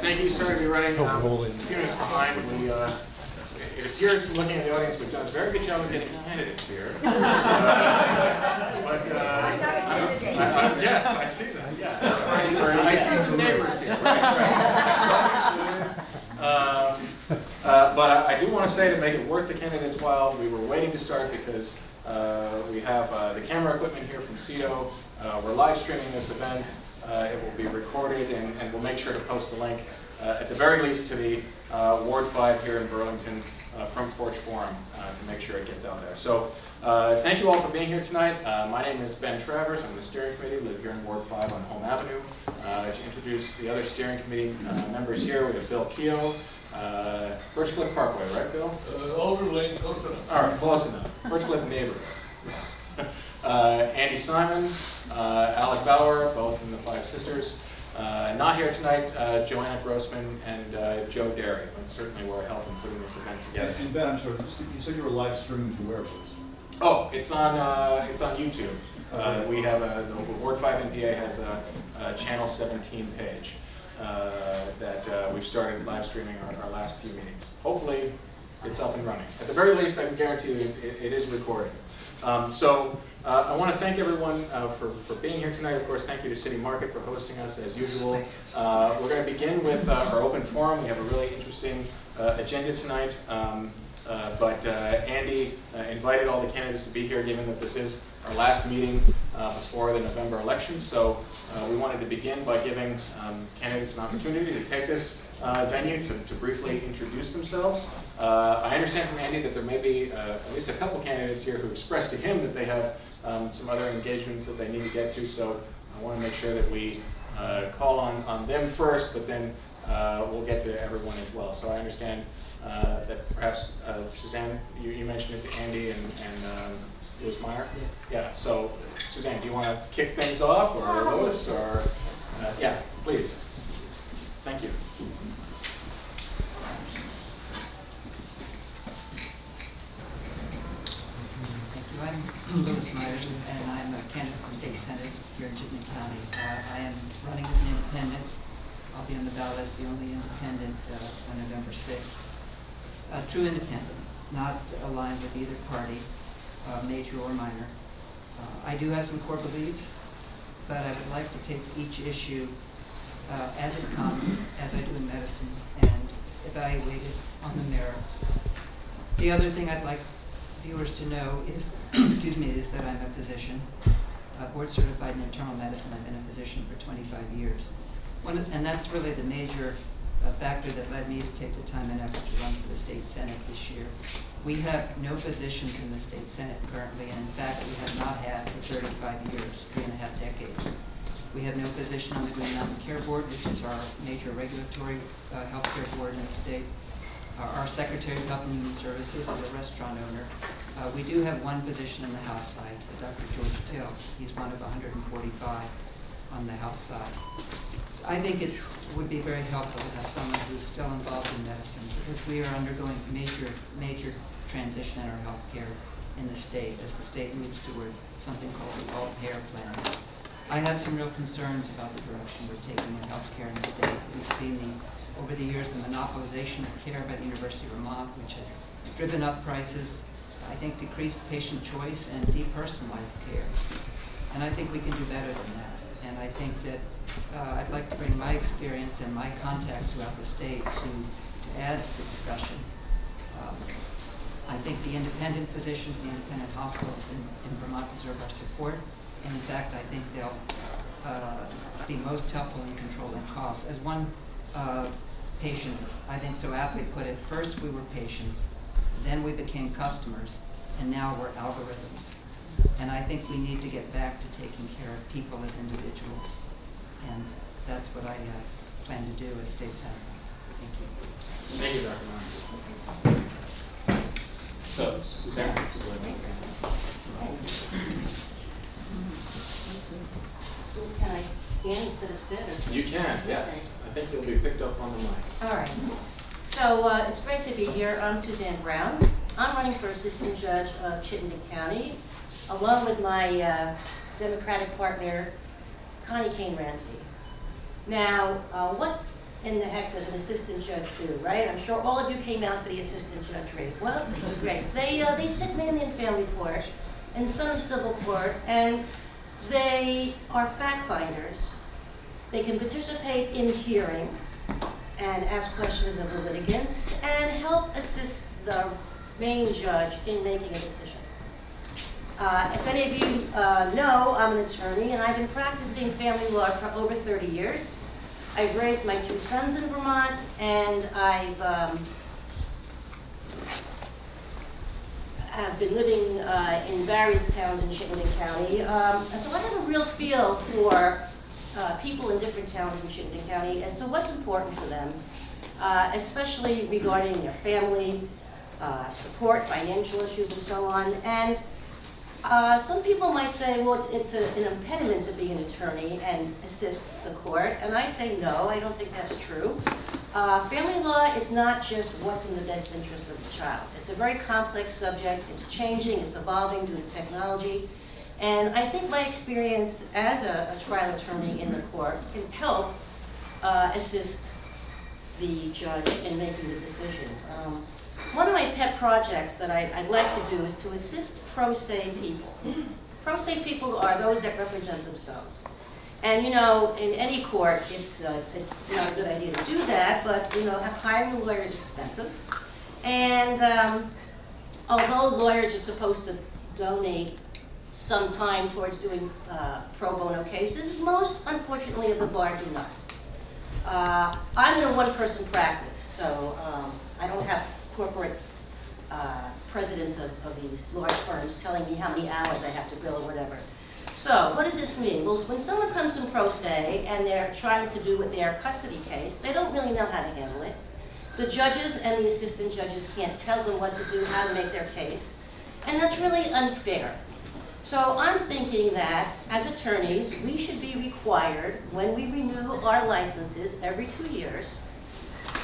Thank you. Sorry to be running a few minutes behind. It appears from looking at the audience we've done a very good job of getting candidates here. Yes, I see that. Yes, I see some neighbors here. Right. But I do want to say, to make it worth the candidates' while, we were waiting to start because we have the camera equipment here from CETO. We're live streaming this event. It will be recorded, and we'll make sure to post the link, at the very least, to the Ward 5 here in Burlington Front Porch Forum to make sure it gets out there. So thank you all for being here tonight. My name is Ben Travers. I'm the steering committee. Live here in Ward 5 on Home Avenue. To introduce the other steering committee members here, we have Bill Keogh. Birchcliff Parkway, right, Bill? Alder Lane, close enough. All right, close enough. Birchcliff neighborhood. Andy Simon, Alec Bauer, both from the Five Sisters. Not here tonight, Joanna Grossman and Joe Derry, but certainly were help in putting this event together. And Ben, I'm sorry, you said you were live streaming to where, please? Oh, it's on YouTube. We have the Ward 5 NPA has a Channel 17 page that we've started live streaming our last few meetings. Hopefully, it's up and running. At the very least, I can guarantee you it is recording. I want to thank everyone for being here tonight. Of course, thank you to City Market for hosting us as usual. We're going to begin with our open forum. We have a really interesting agenda tonight. But Andy invited all the candidates to be here, given that this is our last meeting before the November elections. So we wanted to begin by giving candidates an opportunity to take this venue to briefly introduce themselves. I understand from Andy that there may be at least a couple candidates here who expressed to him that they have some other engagements that they need to get to. So I want to make sure that we call on them first, but then we'll get to everyone as well. So I understand that perhaps Suzanne, you mentioned it to Andy and Louis Meyer? Yes. Yeah, so Suzanne, do you want to kick things off, or Louis, or, yeah, please. Thank you. I'm Louis Myers, and I'm a candidate for state senate here in Chittenden County. I am running as an independent. I'll be on the ballot as the only independent on November 6th. A true independent, not aligned with either party, major or minor. I do have some core beliefs, but I would like to take each issue as it comes, as I do in medicine, and evaluate it on the merits. The other thing I'd like viewers to know is, excuse me, is that I'm a physician, board certified in internal medicine. I've been a physician for 25 years. And that's really the major factor that led me to take the time and effort to run for the state senate this year. We have no physicians in the state senate currently, and in fact, we have not had for 35 years, 3.5 decades. We have no physician on the Green Mountain Care Board, which is our major regulatory healthcare board in the state. Our Secretary of Health and Human Services is a restaurant owner. We do have one physician in the House side, Dr. George Till. He's one of 145 on the House side. So I think it would be very helpful to have someone who's still involved in medicine, because we are undergoing major transition in our healthcare in the state as the state moves toward something called the all-payer plan. I have some real concerns about the direction we're taking in healthcare in the state. We've seen over the years the monopolization of care by the University of Vermont, which has driven up prices, I think decreased patient choice and depersonalized care. And I think we can do better than that. And I think that I'd like to bring my experience and my contacts throughout the state to add to the discussion. I think the independent physicians, the independent hospitals in Vermont deserve our support. And in fact, I think they'll be most helpful in controlling costs. As one patient, I think so aptly put it, first we were patients, then we became customers, and now we're algorithms. And I think we need to get back to taking care of people as individuals. And that's what I plan to do as state senator. Thank you. Thank you, Dr. Meyer. So, Suzanne. Can I stand instead of sit? Or? You can, yes. Okay. I think you'll be picked up on the mic. All right. So it's great to be here. I'm Suzanne Brown. I'm running for Assistant Judge of Chittenden County, along with my Democratic partner, Connie Kane Ramsey. Now, what in the heck does an assistant judge do, right? I'm sure all of you came out for the assistant judge race. Well, race. They sit mainly in family court and some in civil court, and they are fact finders. They can participate in hearings and ask questions of the litigants and help assist the main judge in making a decision. If any of you know, I'm an attorney and I've been practicing family law for over 30 years. I've raised my 2 sons in Vermont, and I've been living in various towns in Chittenden County. So I have a real feel for people in different towns in Chittenden County as to what's important for them, especially regarding their family, support, financial issues, and so on. And some people might say, well, it's an impediment to be an attorney and assist the court, and I say no, I don't think that's true. Family law is not just what's in the best interest of the child. It's a very complex subject. It's changing, it's evolving due to technology, and I think my experience as a trial attorney in the court can help assist the judge in making the decision. One of my pet projects that I'd like to do is to assist pro se people. Pro se people are those that represent themselves. And you know, in any court, it's not a good idea to do that, but you know, hiring a lawyer is expensive. And although lawyers are supposed to donate some time towards doing pro bono cases, most, unfortunately, of the bar do not. I'm in a one-person practice, so I don't have corporate presidents of these large firms telling me how many hours I have to bill or whatever. So what does this mean? Well, when someone comes in pro se and they're trying to do their custody case, they don't really know how to handle it. The judges and the assistant judges can't tell them what to do, how to make their case, and that's really unfair. So I'm thinking that as attorneys, we should be required, when we renew our licenses every 2 years,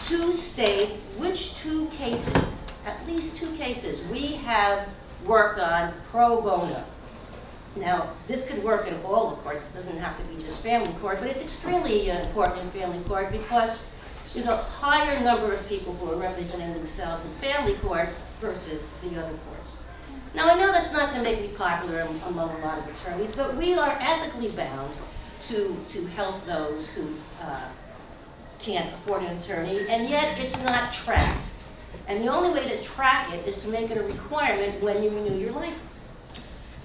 to state which 2 cases, at least 2 cases, we have worked on pro bono. Now, this could work in all the courts. It doesn't have to be just family court, but it's extremely important in family court because there's a higher number of people who are representing themselves in family court versus the other courts. Now, I know that's not going to make me popular among a lot of attorneys, but we are ethically bound to help those who can't afford an attorney, and yet it's not tracked. And the only way to track it is to make it a requirement when you renew your license.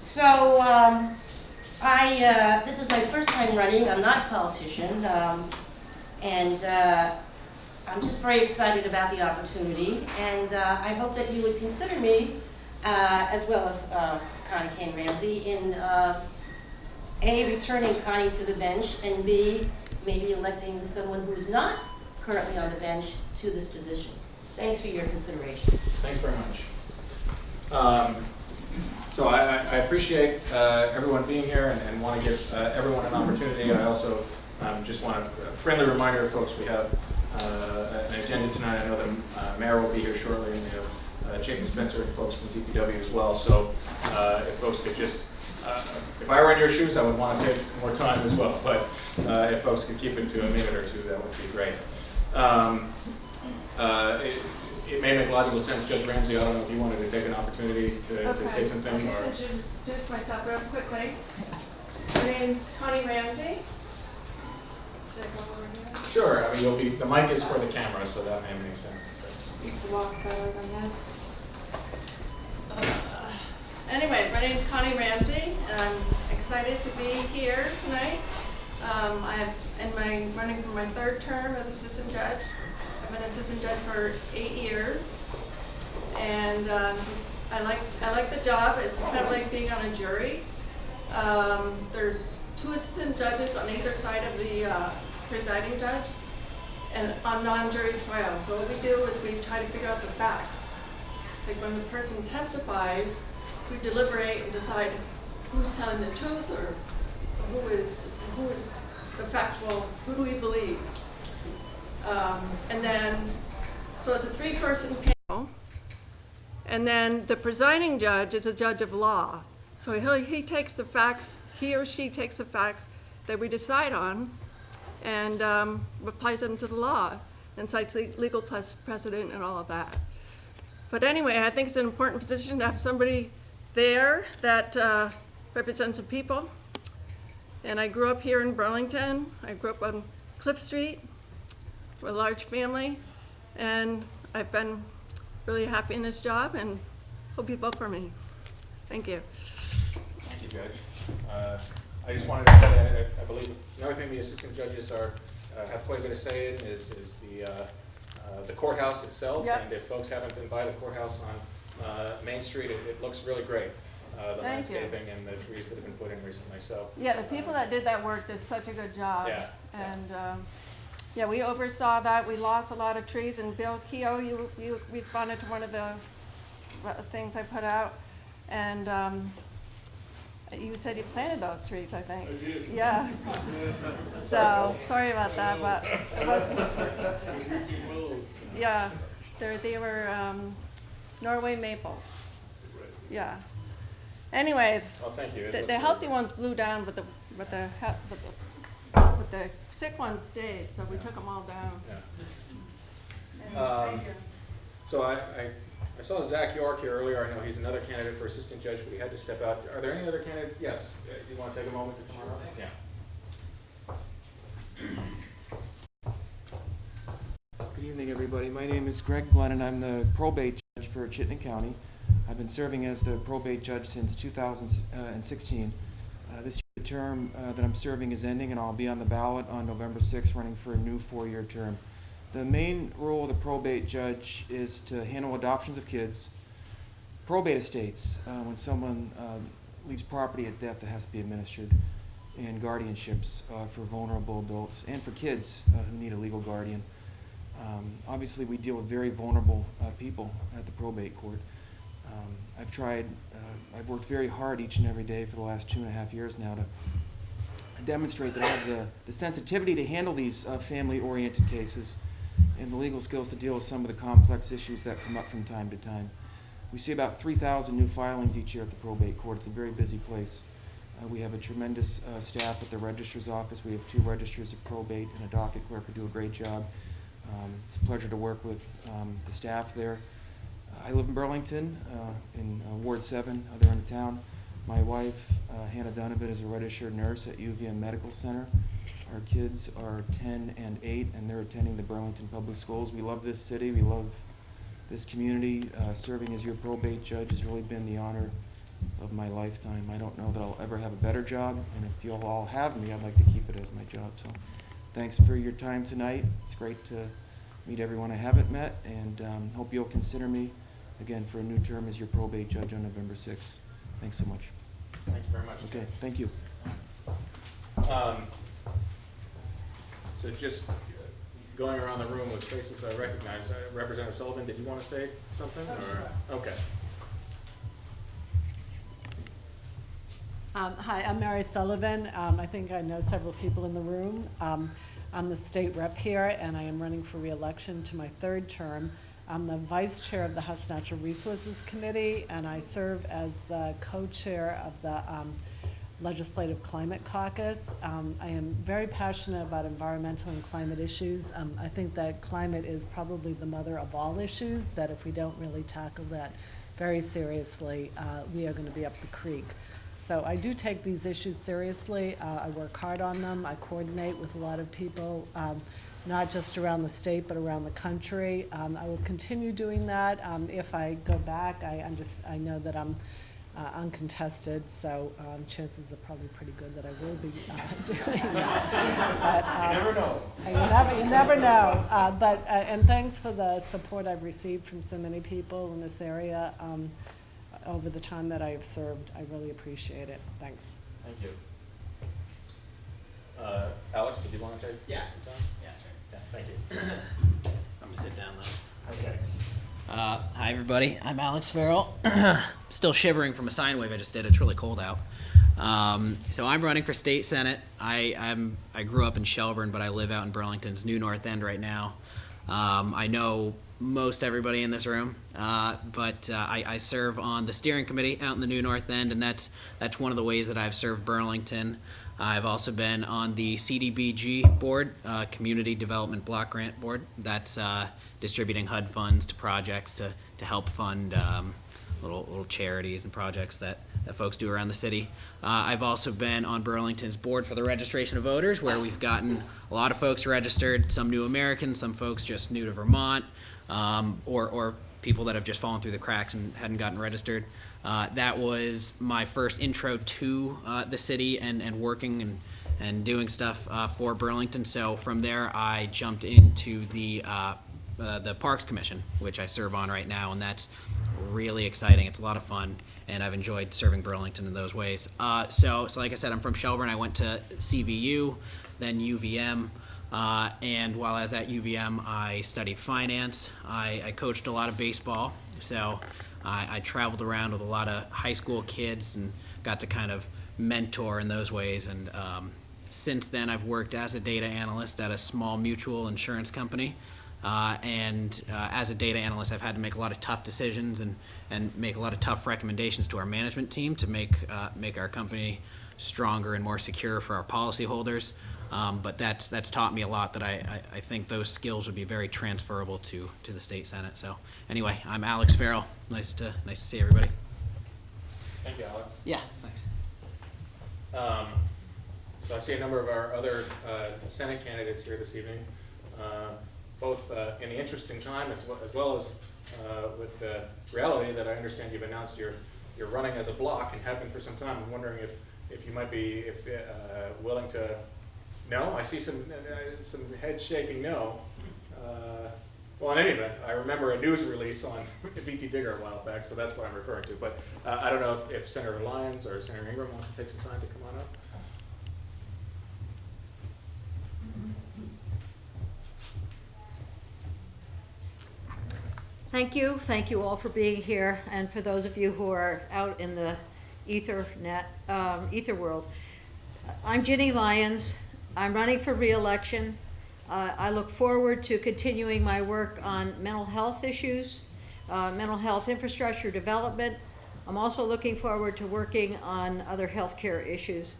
So this is my first time running. I'm not a politician, and I'm just very excited about the opportunity, and I hope that you would consider me, as well as Connie Kane Ramsey, in A, returning Connie to the bench, and B, maybe electing someone who's not currently on the bench to this position. Thanks for your consideration. Thanks very much. So I appreciate everyone being here and want to give everyone an opportunity. I also just want a friendly reminder of folks, we have an agenda tonight. I know the mayor will be here shortly, and we have Jake and Spencer and folks from DPW as well. So if folks could just, if I were in your shoes, I would want to take more time as well. But if folks could keep it to a minute or 2, that would be great. It may make logical sense, Judge Ramsey, I don't know if you wanted to take an opportunity to say something. Okay, or... so just introduce myself real quickly. My name's Connie Ramsey. Should I go over here? Sure, I mean, the mic is for the camera, so that may make sense. Used to walk better than this. Anyway, my name's Connie Ramsey, and I'm excited to be here tonight. I'm running for my 3rd term as assistant judge. I've been assistant judge for 8 years, and I like the job. It's kind of like being on a jury. There's 2 assistant judges on either side of the presiding judge, and on non-jury trials. So what we do is we try to figure out the facts. Like when the person testifies, we deliberate and decide who's telling the truth or who is the factual. Who do we believe? And then, so it's a 3-person panel, and then the presiding judge is a judge of law. So he takes the facts, he or she takes the facts that we decide on, and applies them to the law and cites legal precedent and all of that. But anyway, I think it's an important position to have somebody there that represents the people. And I grew up here in Burlington. I grew up on Cliff Street with a large family, and I've been really happy in this job, and hope you vote for me. Thank you. Thank you, Judge. I just wanted to say, I believe another thing the assistant judges are have quite a bit of say in is the courthouse itself. Yep. And if folks haven't been by the courthouse on Main Street, it looks really great. The Thank you. landscaping and the trees that have been put in recently. So Yeah, the people that did that work did such a good job. Yeah. And yeah, we oversaw that. We lost a lot of trees. And Bill Keogh, you responded to one of the things I put out, and you said you planted those trees, I think. I did. Yeah. So sorry about that, but yeah, they were Norway maples. Yeah. Anyways, well, thank you. It the looks healthy really ones blew down, but the sick ones stayed. So we took them all down. good. Anyway, thank you. So I saw Zach York here earlier. I know he's another candidate for assistant judge, but he had to step out. Are there any other candidates? Yes. You want to take a moment to come on up? Yeah. Good evening, everybody. My name is Greg Glennon. I'm the probate judge for Chittenden County. I've been serving as the probate judge since 2016. This year, the term that I'm serving is ending, and I'll be on the ballot on November 6th running for a new 4-year term. The main role of the probate judge is to handle adoptions of kids, probate estates, when someone leaves property at death that has to be administered, and guardianships for vulnerable adults and for kids who need a legal guardian. Obviously, we deal with very vulnerable people at the probate court. I've worked very hard each and every day for the last 2.5 years now to demonstrate that I have the sensitivity to handle these family-oriented cases and the legal skills to deal with some of the complex issues that come up from time to time. We see about 3,000 new filings each year at the probate court. It's a very busy place. We have a tremendous staff at the registrar's office. We have 2 registrars of probate and a docket clerk who do a great job. It's a pleasure to work with the staff there. I live in Burlington, in Ward 7, other end of town. My wife, Hannah Donovan, is a registered nurse at UVM Medical Center. Our kids are 10 and 8, and they're attending the Burlington Public Schools. We love this city. We love this community. Serving as your probate judge has really been the honor of my lifetime. I don't know that I'll ever have a better job, and if you'll all have me, I'd like to keep it as my job. So thanks for your time tonight. It's great to meet everyone I haven't met, and hope you'll consider me again for a new term as your probate judge on November 6th. Thanks so much. Thank you very much. Okay, thank you. So just going around the room with faces I recognize, Representative Sullivan, did you want to say something? Or? Okay. Hi, I'm Mary Sullivan. I think I know several people in the room. I'm the state rep here, and I am running for re-election to my 3rd term. I'm the vice chair of the House Natural Resources Committee, and I serve as the co-chair of the Legislative Climate Caucus. I am very passionate about environmental and climate issues. I think that climate is probably the mother of all issues, that if we don't really tackle that very seriously, we are going to be up the creek. So I do take these issues seriously. I work hard on them. I coordinate with a lot of people, not just around the state, but around the country. I will continue doing that. If I go back, I know that I'm uncontested, so chances are probably pretty good that I will be doing that. But, You never know. You never know. And thanks for the support I've received from so many people in this area over the time that I have served. I really appreciate it. Thanks. Thank you. Alex, did you want to take some time? Yeah, sure. Yeah, thank you. I'm gonna sit down though. Okay. Hi everybody, I'm Alex Farrell. Still shivering from a sine wave I just did. It's really cold out. So I'm running for state senate. I grew up in Shelburne, but I live out in Burlington's New North End right now. I know most everybody in this room, but I serve on the steering committee out in the New North End, and that's one of the ways that I've served Burlington. I've also been on the CDBG board, Community Development Block Grant Board. That's distributing HUD funds to projects to help fund little charities and projects that folks do around the city. I've also been on Burlington's board for the registration of voters, where we've gotten a lot of folks registered, some new Americans, some folks just new to Vermont, or people that have just fallen through the cracks and hadn't gotten registered. That was my first intro to the city and working and doing stuff for Burlington. So from there, I jumped into the Parks Commission, which I serve on right now, and that's really exciting. It's a lot of fun, and I've enjoyed serving Burlington in those ways. So like I said, I'm from Shelburne. I went to CVU, then UVM, and while I was at UVM, I studied finance. I coached a lot of baseball, so I traveled around with a lot of high school kids and got to kind of mentor in those ways. And since then, I've worked as a data analyst at a small mutual insurance company. As a data analyst, I've had to make a lot of tough decisions and make a lot of tough recommendations to our management team to make our company stronger and more secure for our policyholders. But that's taught me a lot that I think those skills would be very transferable to the state senate. So anyway, I'm Alex Farrell. Nice to see everybody. Thank you, Alex. Yeah, thanks. So I see a number of our other Senate candidates here this evening, both in the interesting time as well as with the reality that I understand you've announced you're running as a block and have been for some time. I'm wondering if you might be willing to. No, I see some heads shaking no. Well, in any event, I remember a news release on VT Digger a while back, so that's what I'm referring to. But I don't know if Senator Lyons or Senator Ingram wants to take some time to come on up. Thank you all for being here, and for those of you who are out in the ether world. I'm Ginny Lyons. I'm running for re-election. I look forward to continuing my work on mental health issues, mental health infrastructure development. I'm also looking forward to working on other healthcare issues.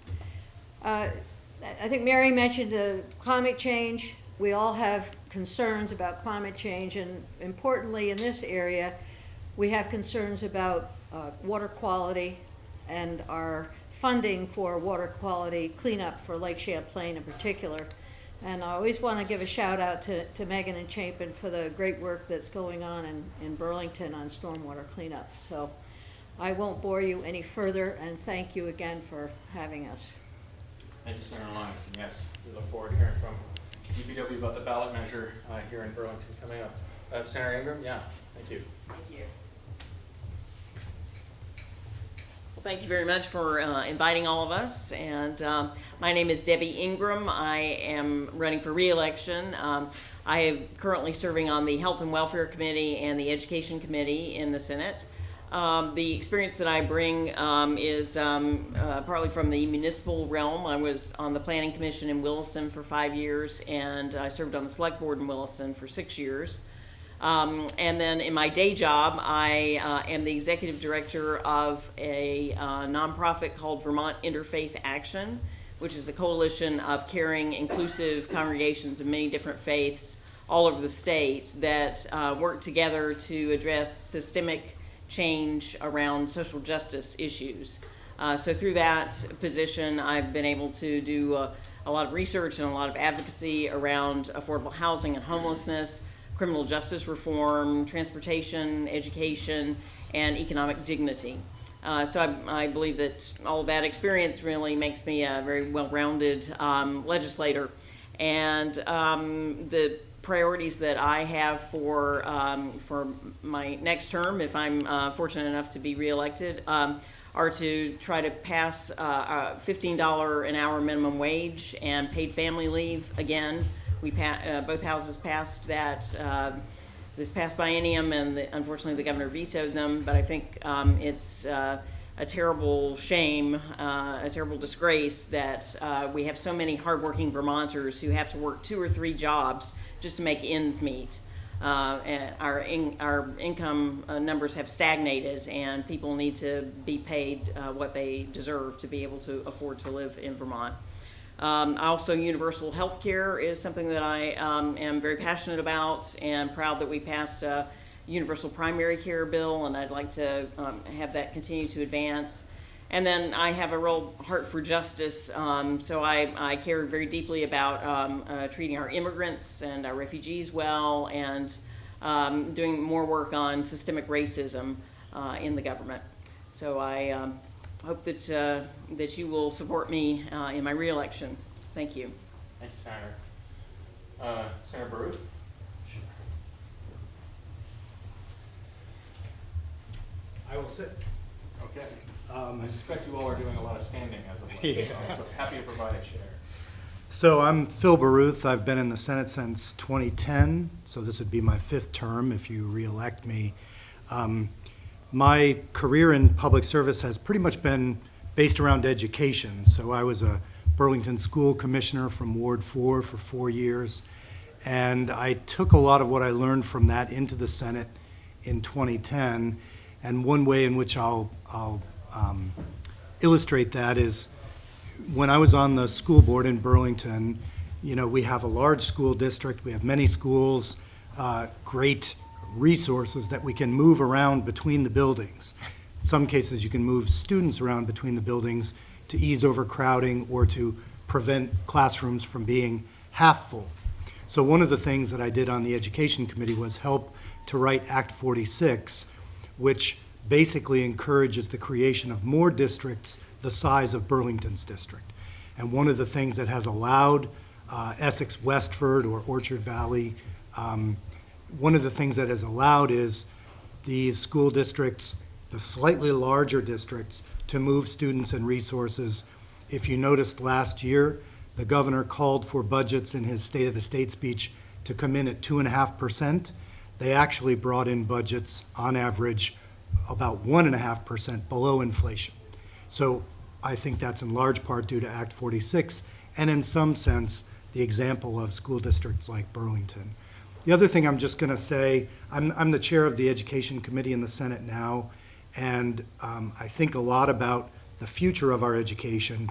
I think Mary mentioned climate change. We all have concerns about climate change, and importantly in this area, we have concerns about water quality and our funding for water quality cleanup for Lake Champlain in particular. And I always want to give a shout out to Megan and Chapin for the great work that's going on in Burlington on stormwater cleanup. So I won't bore you any further, and thank you again for having us. Thank you, Senator Lyons. And yes, we look forward to hearing from DPW about the ballot measure here in Burlington coming up. Senator Ingram, yeah, thank you. Thank you. Well, thank you very much for inviting all of us. And my name is Debbie Ingram. I am running for re-election. I am currently serving on the Health and Welfare Committee and the Education Committee in the Senate. The experience that I bring is partly from the municipal realm. I was on the Planning Commission in Williston for 5 years, and I served on the Select Board in Williston for 6 years. And then in my day job, I am the executive director of a nonprofit called Vermont Interfaith Action, which is a coalition of caring, inclusive congregations of many different faiths all over the state that work together to address systemic change around social justice issues. So through that position, I've been able to do a lot of research and a lot of advocacy around affordable housing and homelessness, criminal justice reform, transportation, education, and economic dignity. So I believe that all of that experience really makes me a very well-rounded legislator. And the priorities that I have for my next term, if I'm fortunate enough to be reelected, are to try to pass a $15 an hour minimum wage and paid family leave again. Both houses passed that this past biennium, and unfortunately the governor vetoed them. But I think it's a terrible shame, a terrible disgrace that we have so many hardworking Vermonters who have to work 2 or 3 jobs just to make ends meet. And our income numbers have stagnated, and people need to be paid what they deserve to be able to afford to live in Vermont. Also, universal health care is something that I am very passionate about, and proud that we passed a universal primary care bill, and I'd like to have that continue to advance. And then I have a real heart for justice, so I care very deeply about treating our immigrants and our refugees well, and doing more work on systemic racism in the government. So I hope that you will support me in my reelection. Thank you. Thank you, Senator. Senator Baruth? I will sit. Okay. I suspect you all are doing a lot of standing as of late, so happy to provide a chair. So I'm Phil Baruth. I've been in the Senate since 2010, so this would be my 5th term if you re-elect me. My career in public service has pretty much been based around education. So I was a Burlington School Commissioner from Ward 4 for 4 years, and I took a lot of what I learned from that into the Senate in 2010. And one way in which I'll illustrate that is when I was on the school board in Burlington, you know, we have a large school district, we have many schools, great resources that we can move around between the buildings. In some cases, you can move students around between the buildings to ease overcrowding or to prevent classrooms from being half full. So one of the things that I did on the Education Committee was help to write Act 46, which basically encourages the creation of more districts the size of Burlington's district. And one of the things that has allowed Essex Westford or Orchard Valley, one of the things that has allowed is these school districts, the slightly larger districts, to move students and resources. If you noticed last year, the governor called for budgets in his State of the State speech to come in at 2.5%. They actually brought in budgets on average about 1.5% below inflation. So I think that's in large part due to Act 46, and in some sense, the example of school districts like Burlington. The other thing I'm just going to say, I'm the chair of the Education Committee in the Senate now, and I think a lot about the future of our education.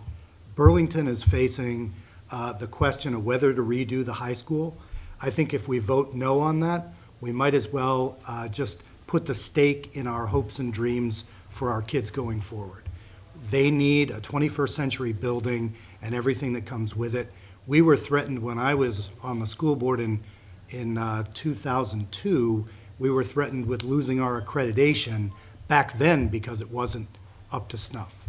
Burlington is facing the question of whether to redo the high school. I think if we vote no on that, we might as well just put the stake in our hopes and dreams for our kids going forward. They need a 21st century building and everything that comes with it. We were threatened when I was on the school board in 2002, we were threatened with losing our accreditation back then because it wasn't up to snuff.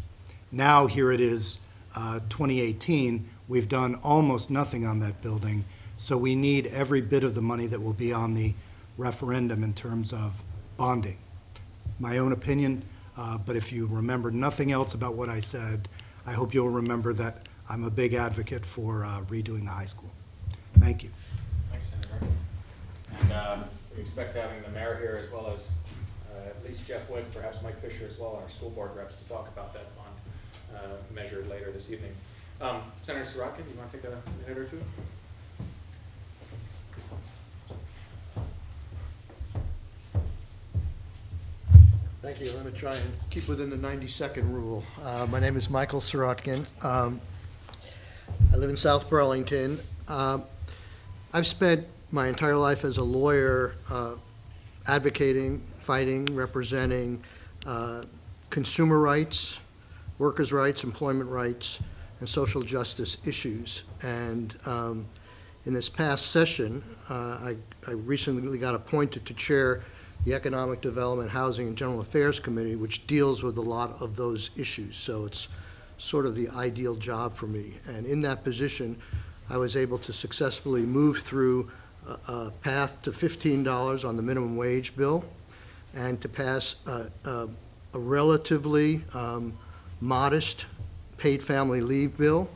Now here it is, 2018, we've done almost nothing on that building, so we need every bit of the money that will be on the referendum in terms of bonding. My own opinion, but if you remember nothing else about what I said, I hope you'll remember that I'm a big advocate for redoing the high school. Thank you. Thanks, Senator. And we expect having the mayor here as well as at least Jeff Wick, perhaps Mike Fisher as well, our school board reps, to talk about that bond measure later this evening. Senator Sirotkin, do you want to take a minute or two? Thank you. I'm going to try and keep within the 90-second rule. My name is Michael Sirotkin. I live in South Burlington. I've spent my entire life as a lawyer advocating, fighting, representing consumer rights, workers' rights, employment rights, and social justice issues. And in this past session, I recently got appointed to chair the Economic Development, Housing, and General Affairs Committee, which deals with a lot of those issues. So it's sort of the ideal job for me. And in that position, I was able to successfully move through a path to $15 on the minimum wage bill and to pass a relatively modest paid family leave bill,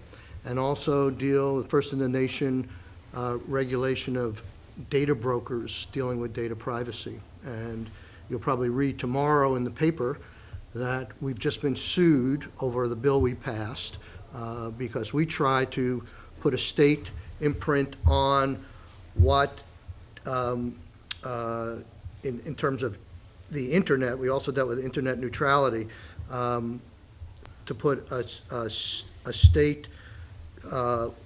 and also deal with first in the nation regulation of data brokers dealing with data privacy. And you'll probably read tomorrow in the paper that we've just been sued over the bill we passed because we tried to put a state imprint on what, in terms of the internet, we also dealt with internet neutrality, to put a state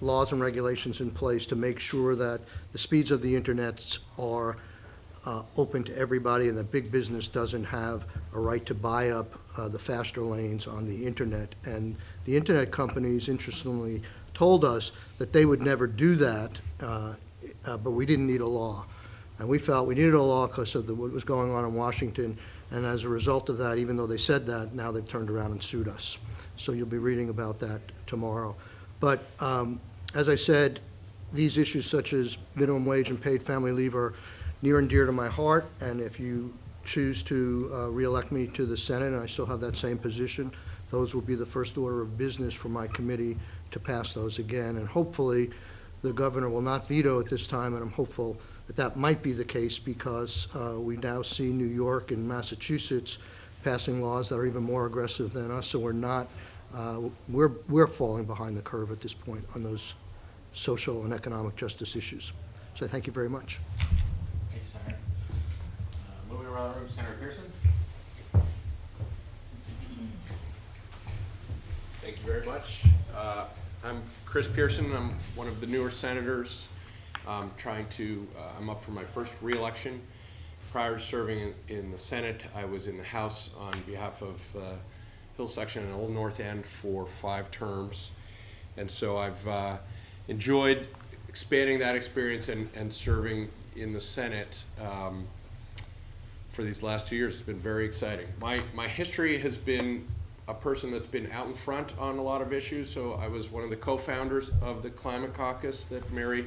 laws and regulations in place to make sure that the speeds of the internet are open to everybody, and that big business doesn't have a right to buy up the faster lanes on the internet. And the internet companies, interestingly, told us that they would never do that, but we didn't need a law. And we felt we needed a law because of what was going on in Washington. And as a result of that, even though they said that, now they've turned around and sued us. So you'll be reading about that tomorrow. But as I said, these issues such as minimum wage and paid family leave are near and dear to my heart. And if you choose to reelect me to the Senate, and I still have that same position, those will be the first order of business for my committee to pass those again. And hopefully, the governor will not veto at this time, and I'm hopeful that that might be the case because we now see New York and Massachusetts passing laws that are even more aggressive than us, so we're not, we're falling behind the curve at this point on those social and economic justice issues. So thank you very much. Thank you, Senator. Moving around the room, Senator Pearson. Thank you very much. I'm Chris Pearson. I'm one of the newer senators. I'm up for my first re-election. Prior to serving in the Senate, I was in the House on behalf of Hill Section and Old North End for 5 terms. And so I've enjoyed expanding that experience and serving in the Senate for these last 2 years. It's been very exciting. My history has been a person that's been out in front on a lot of issues. So I was one of the co-founders of the Climate Caucus that Mary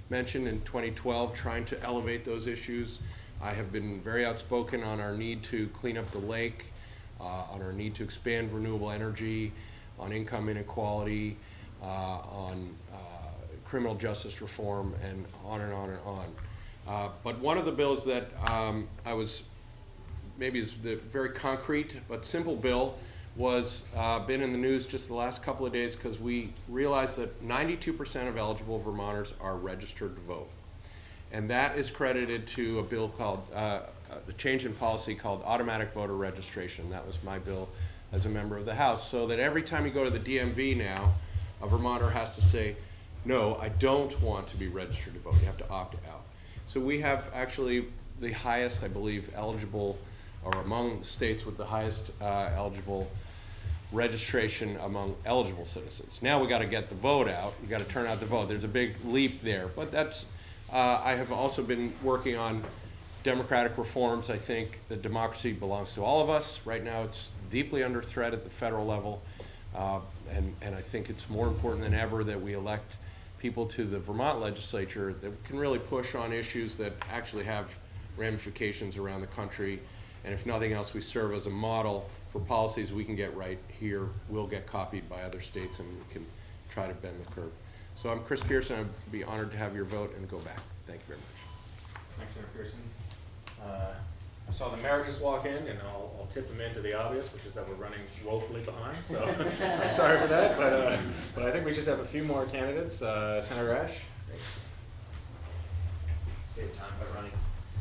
mentioned in 2012, trying to elevate those issues. I have been very outspoken on our need to clean up the lake, on our need to expand renewable energy, on income inequality, on criminal justice reform, and on and on and on. But one of the bills that I was, maybe is the very concrete but simple bill, was been in the news just the last couple of days because we realized that 92% of eligible Vermonters are registered to vote. And that is credited to a bill called, a change in policy called automatic voter registration. That was my bill as a member of the House. So that every time you go to the DMV now, a Vermonter has to say, no, I don't want to be registered to vote. You have to opt out. So we have actually the highest, I believe, eligible, or among the states with the highest eligible registration among eligible citizens. Now we got to get the vote out. You got to turn out the vote. There's a big leap there, but that's. I have also been working on democratic reforms. I think that democracy belongs to all of us. Right now, it's deeply under threat at the federal level, and I think it's more important than ever that we elect people to the Vermont legislature that can really push on issues that actually have ramifications around the country. And if nothing else, we serve as a model for policies we can get right here, will get copied by other states, and we can try to bend the curve. So I'm Chris Pearson. I'd be honored to have your vote and go back. Thank you very much. Thanks, Senator Pearson. I saw the mayor just walk in, and I'll tip him into the obvious, which is that we're running woefully behind. So I'm sorry for that, but I think we just have a few more candidates. Senator Ash. Save time by running.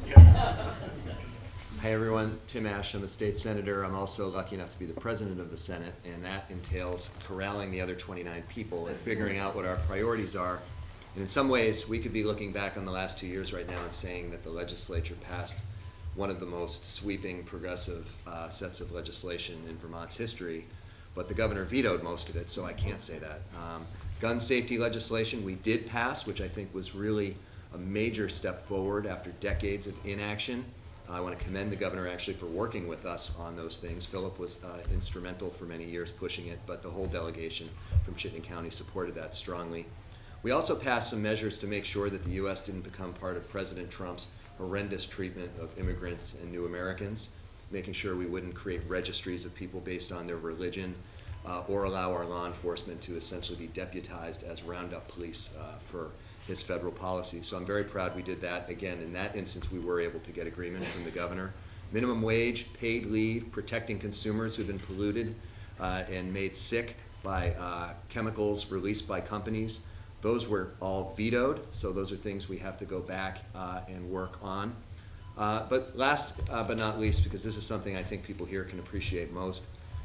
Yes. Hi everyone, Tim Ash. I'm a state senator. I'm also lucky enough to be the president of the Senate, and that entails corralling the other 29 people and figuring out what our priorities are. And in some ways, we could be looking back on the last 2 years right now and saying that the legislature passed one of the most sweeping, progressive sets of legislation in Vermont's history, but the governor vetoed most of it, so I can't say that. Gun safety legislation we did pass, which I think was really a major step forward after decades of inaction. I want to commend the governor actually for working with us on those things. Philip was instrumental for many years pushing it, but the whole delegation from Chittenden County supported that strongly. We also passed some measures to make sure that the U.S. didn't become part of President Trump's horrendous treatment of immigrants and new Americans, making sure we wouldn't create registries of people based on their religion, or allow our law enforcement to essentially be deputized as roundup police for his federal policy. So I'm very proud we did that. Again, in that instance, we were able to get agreement from the governor. Minimum wage, paid leave, protecting consumers who've been polluted and made sick by chemicals released by companies. Those were all vetoed, so those are things we have to go back and work on. But last but not least, because this is something I think people here can appreciate most,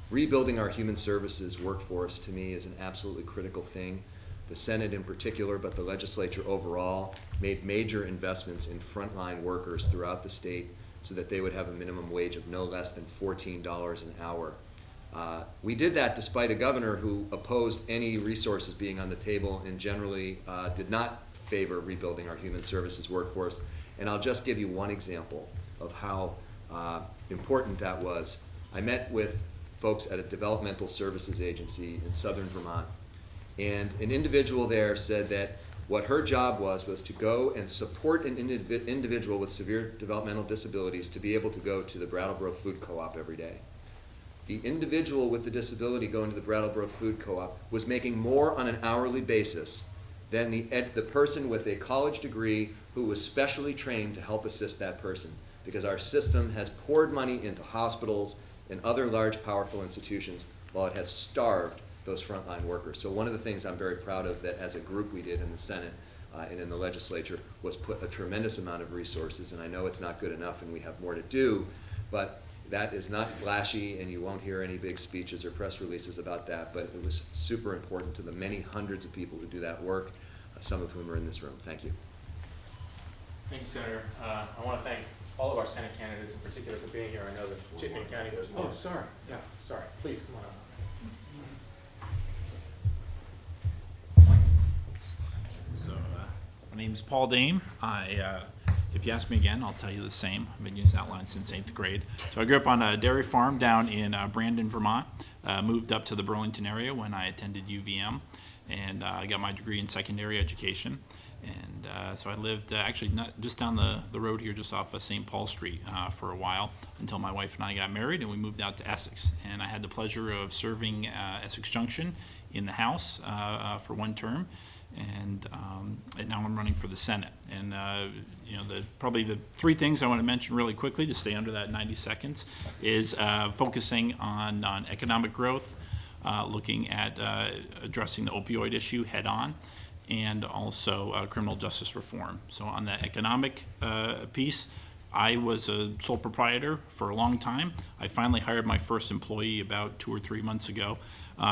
rebuilding our human services workforce to me is an absolutely critical thing. the Senate in particular, but the legislature overall, made major investments in frontline workers throughout the state so that they would have a minimum wage of no less than $14 an hour. We did that despite a governor who opposed any resources being on the table and generally did not favor rebuilding our human services workforce. And I'll just give you one example of how important that was. I met with folks at a developmental services agency in southern Vermont, and an individual there said that what her job was to go and support an individual with severe developmental disabilities to be able to go to the Brattleboro Food Co-op every day. The individual with the disability going to the Brattleboro Food Co-op was making more on an hourly basis than the person with a college degree who was specially trained to help assist that person, because our system has poured money into hospitals and other large, powerful institutions while it has starved those frontline workers. So one of the things I'm very proud of that as a group we did in the Senate and in the legislature was put a tremendous amount of resources, and I know it's not good enough and we have more to do, but that is not flashy and you won't hear any big speeches or press releases about that, but it was super important to the many hundreds of people who do that work, some of whom are in this room. Thank you. Thank you, Senator. I want to thank all of our Senate candidates in particular for being here. I know that Chittenden County was... Oh, sorry. Yeah, sorry. Please, come on up. So, my name is Paul Dame. If you ask me again, I'll tell you the same. I've been using that line since 8th grade. So I grew up on a dairy farm down in Brandon, Vermont. Moved up to the Burlington area when I attended UVM, and I got my degree in secondary education. And so I lived actually not just down the road here, just off of St. Paul Street for a while until my wife and I got married and we moved out to Essex. And I had the pleasure of serving Essex Junction in the House for one term. And now I'm running for the Senate. And you know, probably the three things I want to mention really quickly to stay under that 90 seconds is focusing on economic growth, looking at addressing the opioid issue head on, and also criminal justice reform. So on the economic piece, I was a sole proprietor for a long time. I finally hired my first employee about 2 or 3 months ago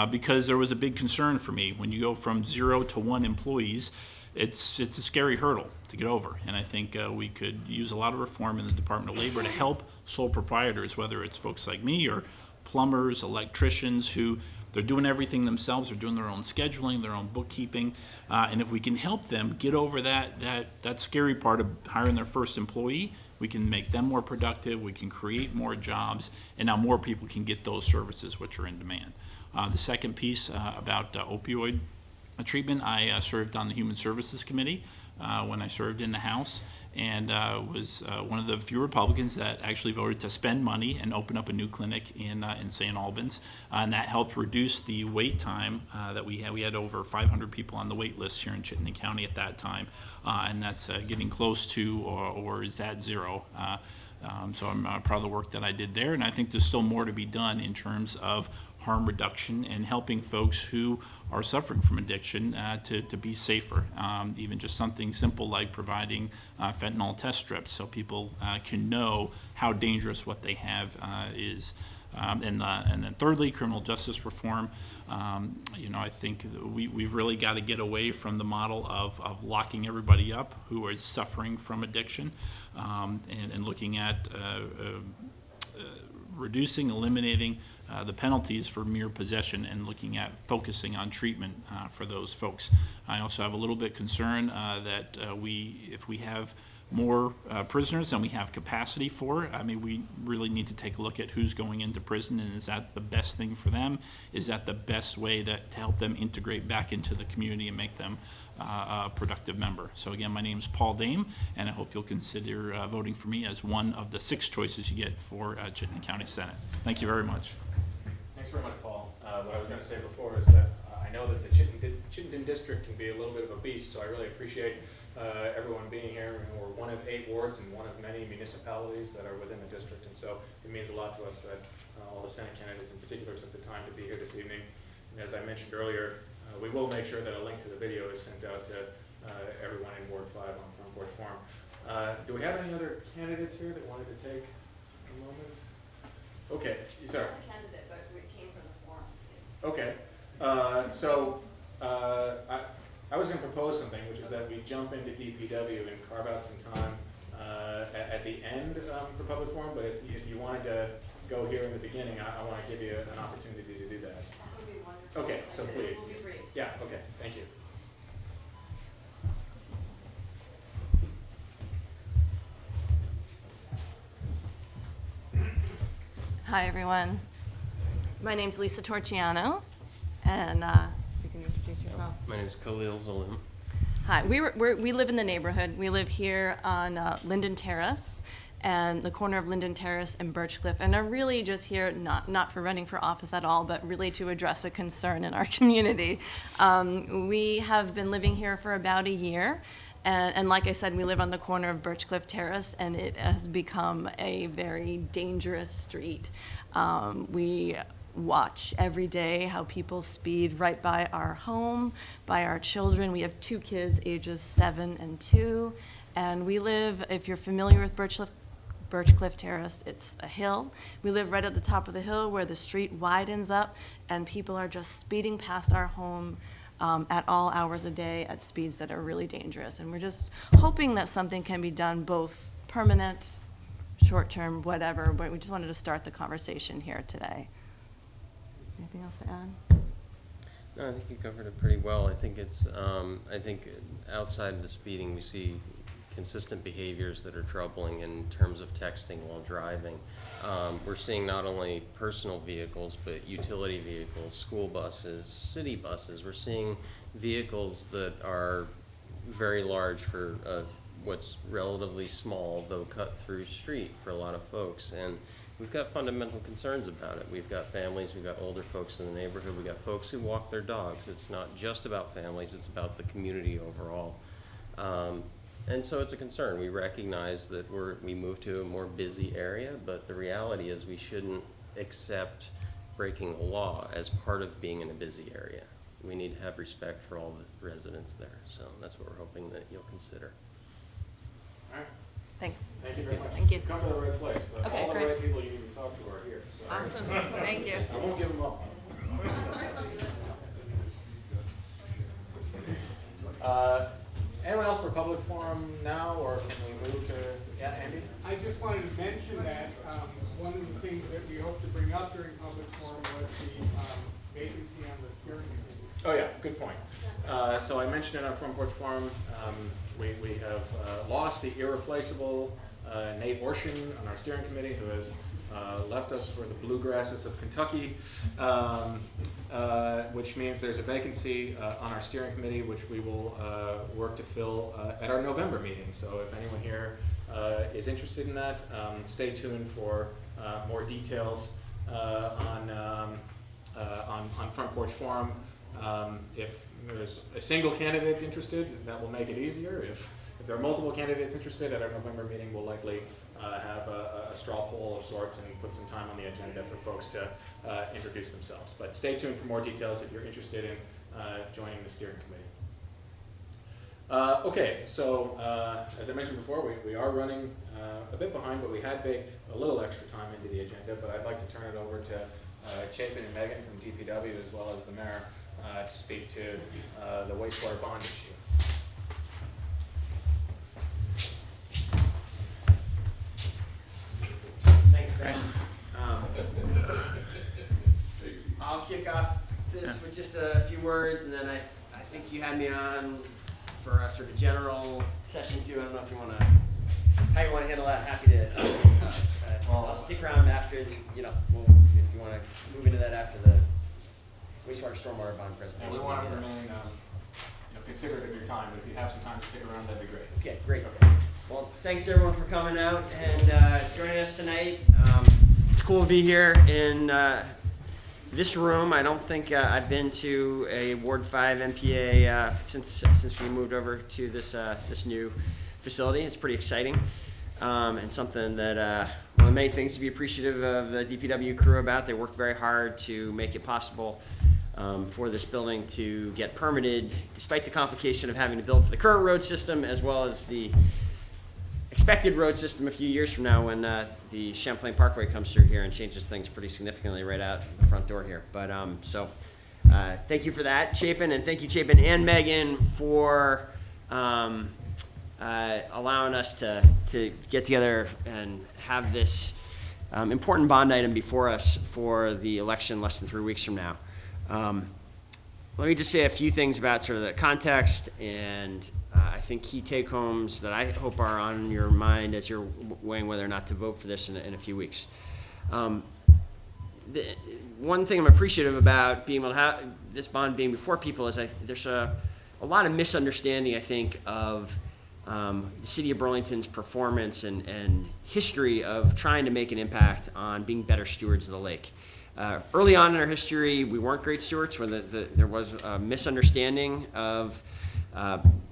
because there was a big concern for me. When you go from 0 to 1 employees, it's a scary hurdle to get over. And I think we could use a lot of reform in the Department of Labor to help sole proprietors, whether it's folks like me or plumbers, electricians who they're doing everything themselves. They're doing their own scheduling, their own bookkeeping, and if we can help them get over that scary part of hiring their first employee, we can make them more productive. We can create more jobs, and now more people can get those services which are in demand. The second piece about opioid treatment, I served on the Human Services Committee when I served in the House, and was one of the few Republicans that actually voted to spend money and open up a new clinic in St. Albans, and that helped reduce the wait time that we had. We had over 500 people on the wait list here in Chittenden County at that time, and that's getting close to or is at 0. So I'm proud of the work that I did there, and I think there's still more to be done in terms of harm reduction and helping folks who are suffering from addiction to be safer. Even just something simple like providing fentanyl test strips so people can know how dangerous what they have is. And then thirdly, criminal justice reform. You know, I think we've really got to get away from the model of locking everybody up who is suffering from addiction, and looking at reducing, eliminating the penalties for mere possession and looking at focusing on treatment for those folks. I also have a little bit concern that if we have more prisoners than we have capacity for, I mean, we really need to take a look at who's going into prison, and is that the best thing for them? Is that the best way to help them integrate back into the community and make them a productive member? So again, my name is Paul Dame, and I hope you'll consider voting for me as one of the 6 choices you get for Chittenden County Senate. Thank you very much. Thanks very much, Paul. What I was going to say before is that I know that the Chittenden District can be a little bit of a beast, so I really appreciate everyone being here. We're one of 8 wards and one of many municipalities that are within the district, and so it means a lot to us that all the Senate candidates in particular took the time to be here this evening. And as I mentioned earlier, we will make sure that a link to the video is sent out to everyone in Ward 5 on Front Porch Forum. Do we have any other candidates here that wanted to take a moment? Okay, sorry. I'm a candidate, but we came from the forum. Okay, I was going to propose something, which is that we jump into DPW and carve out some time at the end for public forum, but if you wanted to go here in the beginning, I want to give you an opportunity to do that. Okay, so please. Yeah, okay, thank you. Hi, everyone. My name's Lisa Torchiano, and you can introduce yourself. My name is Khalil Zalim. Hi, we live in the neighborhood. We live here on Linden Terrace, and the corner of Linden Terrace and Birchcliff, and are really just here, not for running for office at all, but really to address a concern in our community. We have been living here for about a year, and like I said, we live on the corner of Birchcliff Terrace, and it has become a very dangerous street. We watch every day how people speed right by our home, by our children. We have 2 kids, ages 7 and 2, and we live, if you're familiar with Birchcliff Terrace, it's a hill. We live right at the top of the hill where the street widens up, and people are just speeding past our home at all hours a day at speeds that are really dangerous. And we're just hoping that something can be done, both permanent, short-term, whatever, but we just wanted to start the conversation here today. Anything else to add? No, I think you covered it pretty well. I think it's, I think outside of the speeding, we see consistent behaviors that are troubling in terms of texting while driving. We're seeing not only personal vehicles, but utility vehicles, school buses, city buses. We're seeing vehicles that are very large for what's relatively small, though cut-through street for a lot of folks. And we've got fundamental concerns about it. We've got families, we've got older folks in the neighborhood, we've got folks who walk their dogs. It's not just about families, it's about the community overall. And so it's a concern. We recognize that we moved to a more busy area, but the reality is we shouldn't accept breaking the law as part of being in a busy area. We need to have respect for all the residents there. So that's what we're hoping that you'll consider. All right. Thanks. Thank you very much. Thank you. Come to the right place. Okay, all the great. right people you need to talk to are here. So. Awesome. Thank you. I won't give them up. Anyone else for public forum now, or can we move to, yeah, Andy? I just wanted to mention that one of the things that we hope to bring up during public forum was the vacancy on the steering committee. Oh yeah, good point. So I mentioned it on Front Porch Forum. We have lost the irreplaceable Nate Orshin on our steering committee, who has left us for the bluegrasses of Kentucky, which means there's a vacancy on our steering committee, which we will work to fill at our November meeting. So if anyone here is interested in that, stay tuned for more details on Front Porch Forum. If there's a single candidate interested, that will make it easier. If there are multiple candidates interested at our November meeting, we'll likely have a straw poll of sorts and put some time on the agenda for folks to introduce themselves. But stay tuned for more details if you're interested in joining the steering committee. Okay, so as I mentioned before, we are running a bit behind, but we had baked a little extra time into the agenda. But I'd like to turn it over to Chapin and Megan from DPW, as well as the mayor, to speak to the wastewater bond issue. Thanks, Grant. I'll kick off this with just a few words, and then I think you had me on for a sort of general session too. I don't know if you want to, how you want to handle that. Happy to. I'll stick around after the, if you want to move into that after the wastewater stormwater bond presentation. And we want to remain considerate of your time, but if you have some time to stick around, that'd be great. Okay, great. Okay. Well, thanks everyone for coming out and joining us tonight. It's cool to be here in this room. I don't think I've been to a Ward 5 NPA since we moved over to this new facility. It's pretty exciting and something that one of the many things to be appreciative of the DPW crew about. They worked very hard to make it possible for this building to get permitted, despite the complication of having to build for the current road system as well as the expected road system a few years from now when the Champlain Parkway comes through here and changes things pretty significantly right out the front door here. But so thank you for that, Chapin, and thank you, Chapin and Megan, for allowing us to get together and have this important bond item before us for the election less than 3 weeks from now. Let me just say a few things about sort of the context and I think key take-homes that I hope are on your mind as you're weighing whether or not to vote for this in a few weeks. One thing I'm appreciative about being able to have this bond being before people is there's a lot of misunderstanding, I think, of the city of Burlington's performance and history of trying to make an impact on being better stewards of the lake. Early on in our history, we weren't great stewards, where there was a misunderstanding of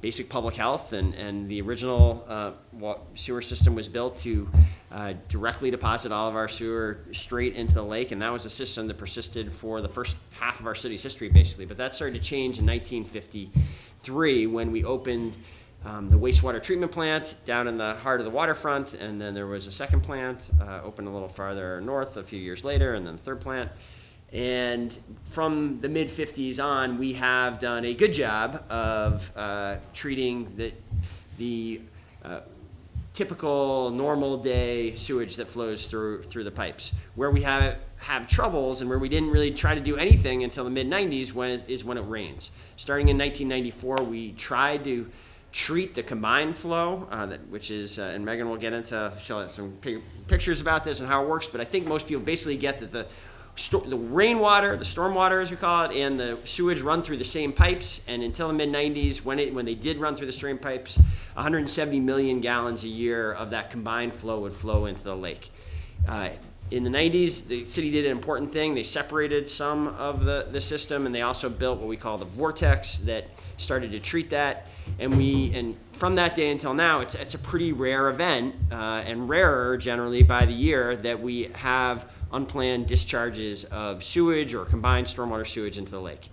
basic public health, and the original sewer system was built to directly deposit all of our sewer straight into the lake, and that was a system that persisted for the first half of our city's history, basically. But that started to change in 1953 when we opened the wastewater treatment plant down in the heart of the waterfront, and then there was a second plant opened a little farther north a few years later, and then the third plant. And from the mid-50s on, we have done a good job of treating the typical normal day sewage that flows through the pipes. Where we have troubles and where we didn't really try to do anything until the mid-90s is when it rains. Starting in 1994, we tried to treat the combined flow, which is, and Megan will get into some pictures about this and how it works, but I think most people basically get that the rainwater, the stormwater as we call it, and the sewage run through the same pipes, and until the mid-90s, when they did run through the same pipes, 170 million gallons a year of that combined flow would flow into the lake. In the 90s, the city did an important thing. They separated some of the system, and they also built what we call the vortex that started to treat that. And from that day until now, it's a pretty rare event, and rarer generally by the year, that we have unplanned discharges of sewage or combined stormwater sewage into the lake.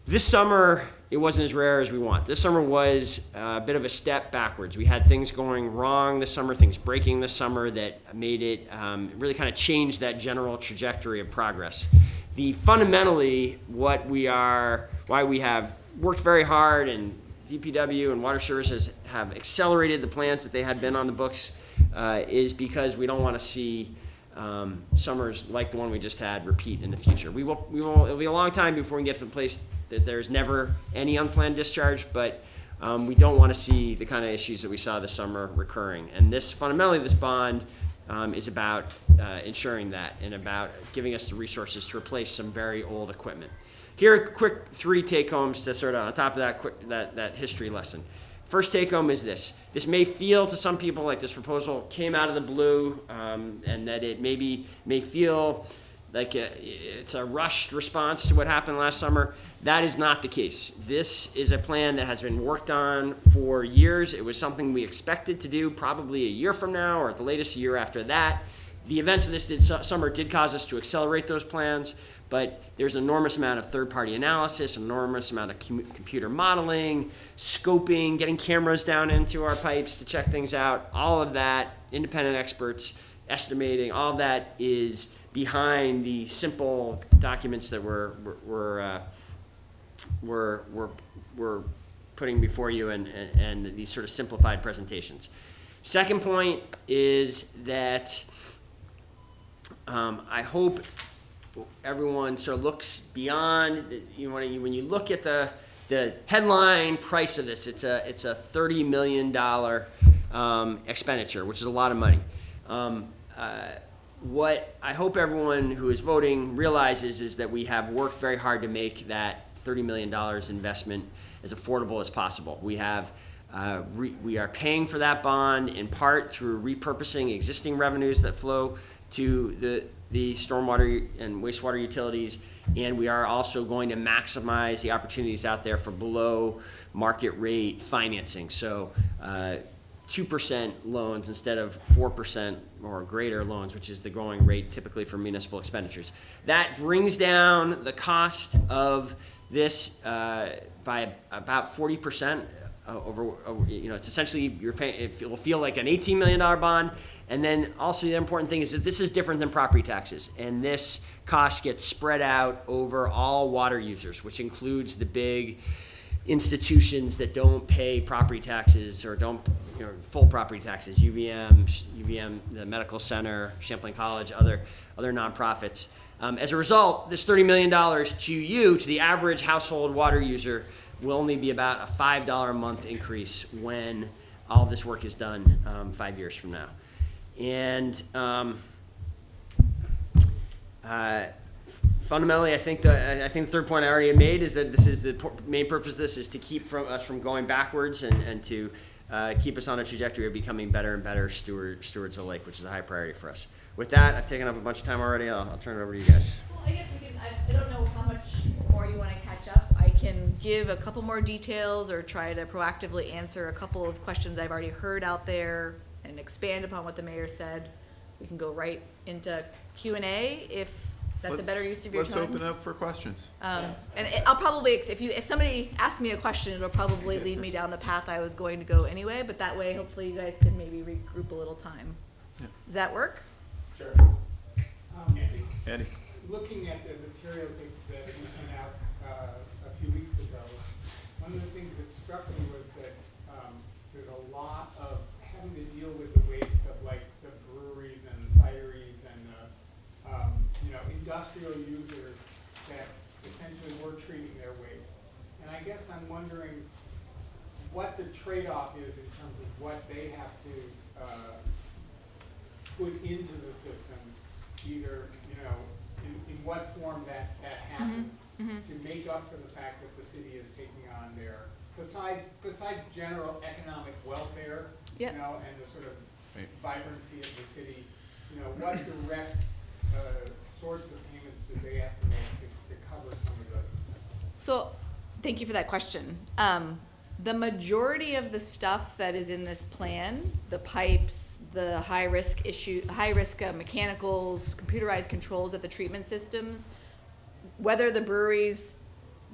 This summer, it wasn't as rare as we want. This summer was a bit of a step backwards. We had things going wrong this summer, things breaking this summer that made it really kind of change that general trajectory of progress. Fundamentally, why we have worked very hard, and DPW and Water Services have accelerated the plans that they had been on the books, is because we don't want to see summers like the one we just had repeat in the future. It'll be a long time before we get to the place that there's never any unplanned discharge, but we don't want to see the kind of issues that we saw this summer recurring. And fundamentally, this bond is about ensuring that, and about giving us the resources to replace some very old equipment. Here are quick 3 take-homes to sort of on top of that history lesson. First take-home is this. This may feel to some people like this proposal came out of the blue, and that it may feel like it's a rushed response to what happened last summer. That is not the case. This is a plan that has been worked on for years. It was something we expected to do probably a year from now, or at the latest a year after that. The events of this summer did cause us to accelerate those plans, but there's an enormous amount of third-party analysis, an enormous amount of computer modeling, scoping, getting cameras down into our pipes to check things out. All of that, independent experts estimating, all of that is behind the simple documents that we're putting before you, and these sort of simplified presentations. Second point is that I hope everyone sort of looks beyond. When you look at the headline price of this, it's a $30 million expenditure, which is a lot of money. What I hope everyone who is voting realizes is that we have worked very hard to make that $30 million investment as affordable as possible. We are paying for that bond in part through repurposing existing revenues that flow to the stormwater and wastewater utilities, and we are also going to maximize the opportunities out there for below market rate financing. So 2% loans instead of 4% or greater loans, which is the going rate typically for municipal expenditures. That brings down the cost of this by about 40%. it's essentially you're paying, it will feel like an $18 million bond. And then also the important thing is that this is different than property taxes. And this cost gets spread out over all water users, which includes the big institutions that don't pay property taxes or don't, full property taxes, UVM, the medical center, Champlain College, other nonprofits. As a result, this $30 million to the average household water user will only be about a $5 a month increase when all this work is done 5 years from now. And fundamentally, I think the third point I already made is that this is the main purpose of this is to keep us from going backwards and to keep us on a trajectory of becoming better and better stewards of the lake, which is a high priority for us. With that, I've taken up a bunch of time already. I'll turn it over to you guys. Well, I guess we can, I don't know how much more you want to catch up. I can give a couple more details or try to proactively answer a couple of questions I've already heard out there and expand upon what the mayor said. We can go right into Q&A if that's a better use of your time. Let's open up for questions. I'll probably, if somebody asks me a question, it'll probably lead me down the path I was going to go anyway, but that way hopefully you guys can maybe regroup a little time. Yeah. Does that work? Sure. Andy. Looking at the materials that you sent out a few weeks ago, one of the things that struck me was that there's a lot of having to deal with the waste of like the breweries and cideries and industrial users that essentially were treating their waste. And I guess I'm wondering what the trade-off is in terms of what they have to put into the system, either, in what form that happens to make up for the fact that the city is taking on their, besides general economic welfare, and the sort of vibrancy of the city, what direct sorts of payments do they have to make to cover some of the. So, thank you for that question. The majority of the stuff that is in this plan, the pipes, the high-risk mechanicals, computerized controls at the treatment systems, whether the breweries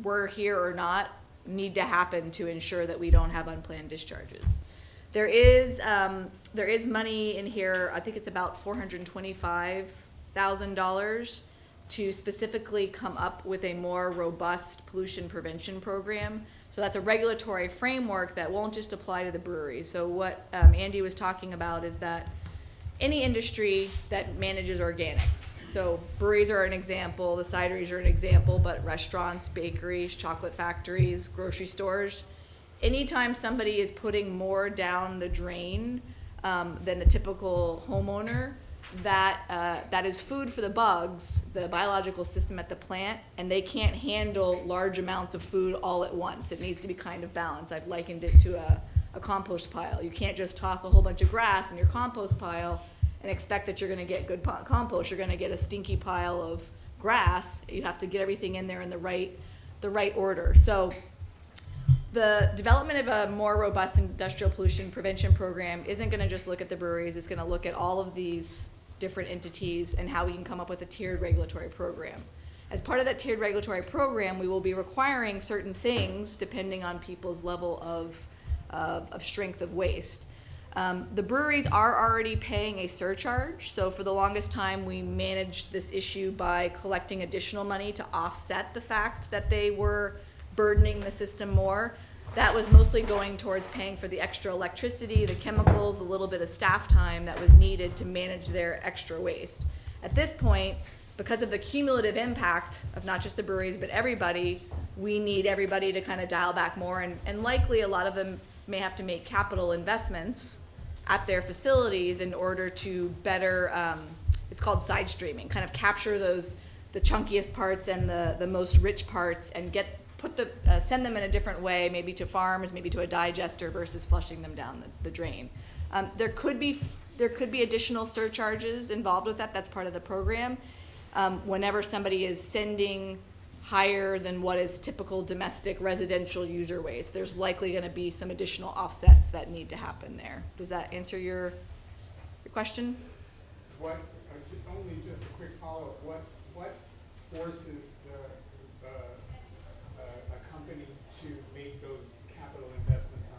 were here or not, need to happen to ensure that we don't have unplanned discharges. There is money in here, I think it's about $425,000 to specifically come up with a more robust pollution prevention program. So that's a regulatory framework that won't just apply to the breweries. So what Andy was talking about is that any industry that manages organics, so breweries are an example, the cideries are an example, but restaurants, bakeries, chocolate factories, grocery stores, anytime somebody is putting more down the drain than the typical homeowner, that is food for the bugs, the biological system at the plant, and they can't handle large amounts of food all at once. It needs to be kind of balanced. I've likened it to a compost pile. You can't just toss a whole bunch of grass in your compost pile and expect that you're going to get good compost. You're going to get a stinky pile of grass. You have to get everything in there in the right order. So the development of a more robust industrial pollution prevention program isn't going to just look at the breweries. It's going to look at all of these different entities and how we can come up with a tiered regulatory program. As part of that tiered regulatory program, we will be requiring certain things depending on people's level of strength of waste. The breweries are already paying a surcharge, so for the longest time we managed this issue by collecting additional money to offset the fact that they were burdening the system more. That was mostly going towards paying for the extra electricity, the chemicals, the little bit of staff time that was needed to manage their extra waste. At this point, because of the cumulative impact of not just the breweries but everybody, we need everybody to kind of dial back more, and likely a lot of them may have to make capital investments at their facilities in order to better, it's called side streaming, kind of capture the chunkiest parts and the most rich parts and send them in a different way, maybe to farms, maybe to a digester versus flushing them down the drain. There could be additional surcharges involved with that. That's part of the program. Whenever somebody is sending higher than what is typical domestic residential user waste, there's likely going to be some additional offsets that need to happen there. Does that answer your question? Only just a quick follow-up. What forces a company to make those capital investments on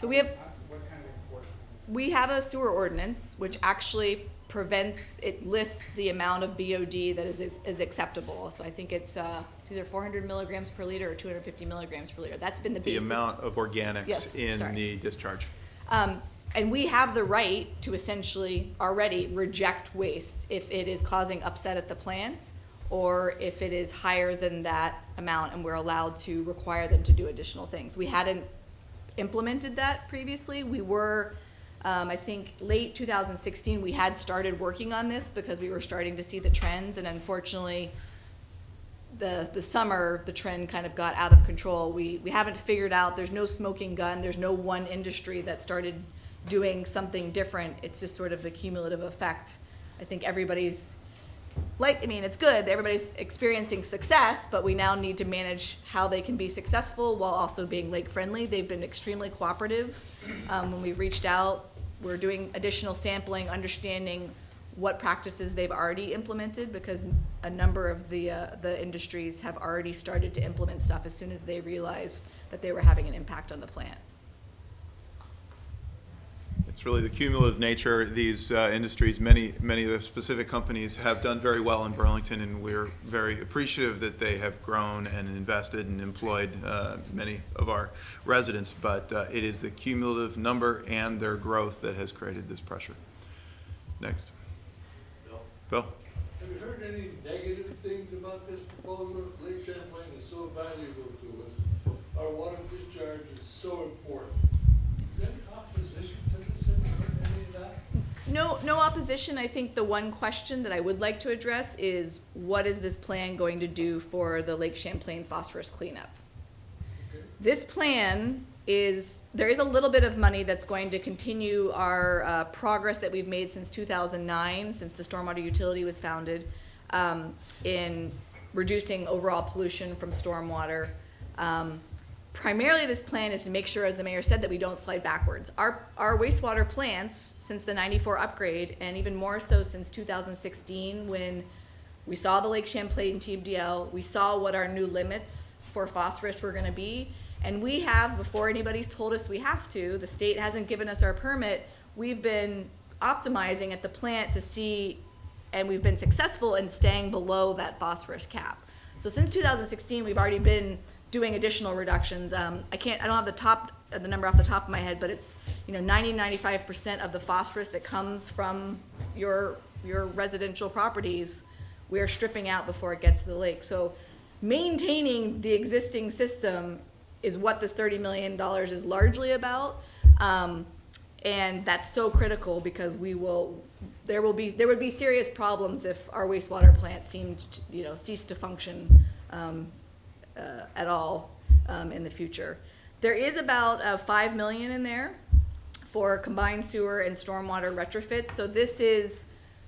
So we have, What kind of enforcement? we have a sewer ordinance which actually prevents, it lists the amount of BOD that is acceptable. So I think it's either 400 milligrams per liter or 250 milligrams per liter. That's been the The basis. amount of organics Yes, in sorry. the discharge. And we have the right to essentially already reject waste if it is causing upset at the plant or if it is higher than that amount, and we're allowed to require them to do additional things. We hadn't implemented that previously. We were, I think, late 2016, we had started working on this because we were starting to see the trends, and unfortunately, the summer, the trend kind of got out of control. We haven't figured out, there's no smoking gun, there's no one industry that started doing something different. It's just sort of the cumulative effect. I think everybody's it's good, everybody's experiencing success, but we now need to manage how they can be successful while also being lake friendly. They've been extremely cooperative. When we've reached out, we're doing additional sampling, understanding what practices they've already implemented, because a number of the industries have already started to implement stuff as soon as they realized that they were having an impact on the plant. It's really the cumulative nature. These industries, many of the specific companies have done very well in Burlington, and we're very appreciative that they have grown and invested and employed many of our residents. But it is the cumulative number and their growth that has created this pressure. Next. Bill? Have you heard any negative things about this proposal? Lake Champlain is so valuable to us. Our water discharge is so important. Is there any opposition to this? Have you heard any of that? No opposition. I think the one question that I would like to address is, what is this plan going to do for the Lake Champlain phosphorus cleanup? Okay. This plan there is a little bit of money that's going to continue our progress that we've made since 2009, since the stormwater utility was founded, in reducing overall pollution from stormwater. Primarily, this plan is to make sure, as the mayor said, that we don't slide backwards. Our wastewater plants, since the '94 upgrade, and even more so since 2016, when we saw the Lake Champlain TMDL, we saw what our new limits for phosphorus were going to be. And we have, before anybody's told us we have to, the state hasn't given us our permit, we've been optimizing at the plant to see, and we've been successful in staying below that phosphorus cap. So since 2016, we've already been doing additional reductions. I don't have the number off the top of my head, but it's 95% of the phosphorus that comes from your residential properties, we are stripping out before it gets to the lake. So maintaining the existing system is what this $30 million is largely about, and that's so critical because there would be serious problems if our wastewater plant ceased to function at all in the future. There is about $5 million in there for combined sewer and stormwater retrofits. So this is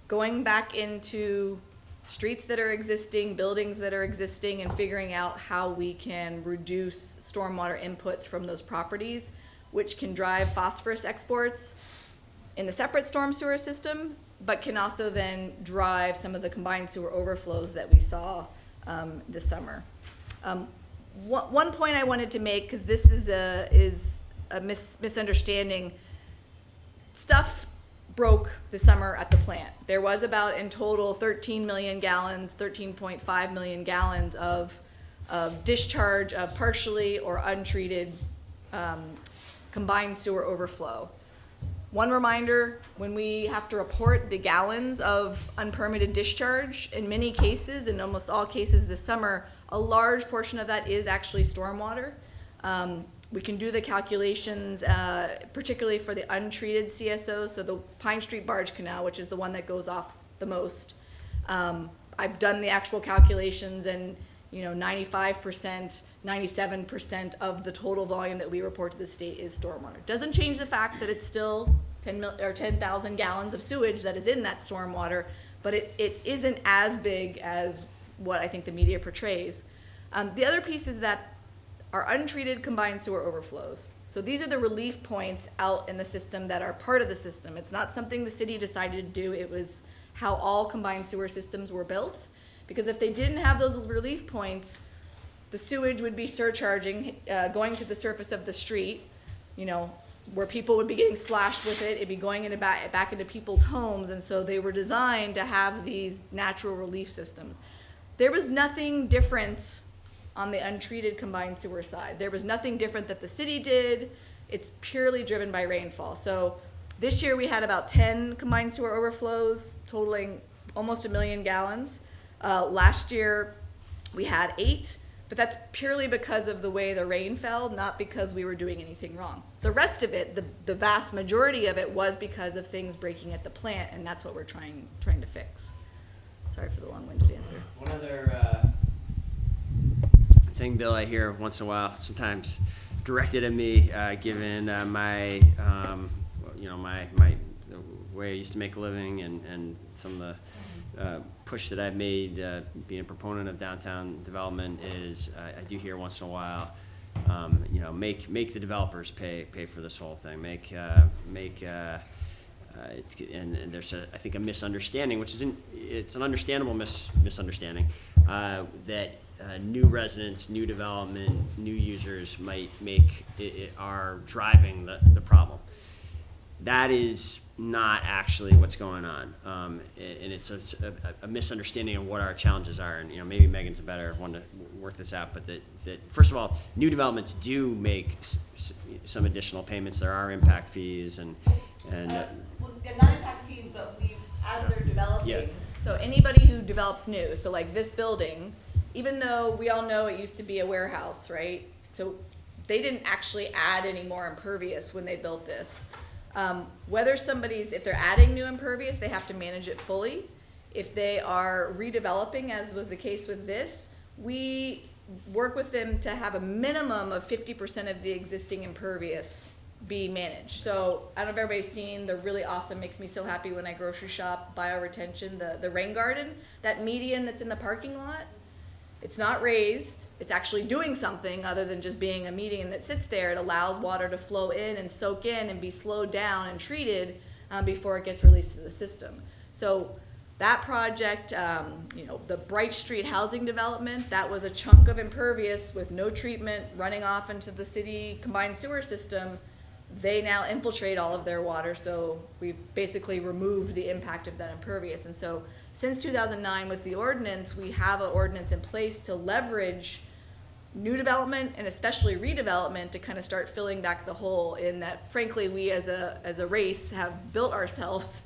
going back into streets that are existing, buildings that are existing, and figuring out how we can reduce stormwater inputs from those properties, which can drive phosphorus exports in the separate storm sewer system, but can also then drive some of the combined sewer overflows that we saw this summer. One point I wanted to make, because this is a misunderstanding, stuff broke this summer at the plant. There was about, in total, 13 million gallons, 13.5 million gallons of discharge of partially or untreated combined sewer overflow. One reminder, when we have to report the gallons of unpermitted discharge, in many cases, in almost all cases this summer, a large portion of that is actually stormwater. We can do the calculations, particularly for the untreated CSO, so the Pine Street Barge Canal, which is the one that goes off the most. I've done the actual calculations, and 95%, 97% of the total volume that we report to the state is stormwater. Doesn't change the fact that it's still 10,000 gallons of sewage that is in that stormwater, but it isn't as big as what I think the media portrays. The other piece is that our untreated combined sewer overflows. So these are the relief points out in the system that are part of the system. It's not something the city decided to do. It was how all combined sewer systems were built. Because if they didn't have those relief points, the sewage would be surcharging, going to the surface of the street, where people would be getting splashed with it, it'd be going into back into people's homes, and so they were designed to have these natural relief systems. There was nothing different on the untreated combined sewer side. There was nothing different that the city did. It's purely driven by rainfall. So this year we had about 10 combined sewer overflows, totaling almost 1 million gallons. Last year we had 8, but that's purely because of the way the rain fell, not because we were doing anything wrong. The rest of it, the vast majority of it, was because of things breaking at the plant, and that's what we're trying to fix. Sorry for the long-winded answer. One other thing, Bill, I hear once in a while, sometimes directed at me, given my the way I used to make a living and some of the push that I've made, being a proponent of downtown development, is I do hear once in a while, make the developers pay for this whole thing. And there's I think a misunderstanding, which it's an understandable misunderstanding, that new residents, new development, new users might are driving the problem. That is not actually what's going on, and it's a misunderstanding of what our challenges are. And maybe Megan's a better one to work this out. But that first of all, new developments do make some additional payments. There are impact fees and Well, not impact fees, but as they're developing. Yeah. So anybody who develops new, so like this building, even though we all know it used to be a warehouse, right? So they didn't actually add any more impervious when they built this. If they're adding new impervious, they have to manage it fully. If they are redeveloping, as was the case with this, we work with them to have a minimum of 50% of the existing impervious be managed. So I don't know if everybody's seen the really awesome, makes me so happy when I grocery shop, bioretention, the rain garden, that median that's in the parking lot. It's not raised. It's actually doing something other than just being a median that sits there. It allows water to flow in and soak in and be slowed down and treated before it gets released to the system. So that project, the Bright Street housing development, that was a chunk of impervious with no treatment running off into the city combined sewer system. They now infiltrate all of their water, so we've basically removed the impact of that impervious. And so since 2009 with the ordinance, we have an ordinance in place to leverage new development and especially redevelopment to kind of start filling back the hole in that, frankly, we as a race have built ourselves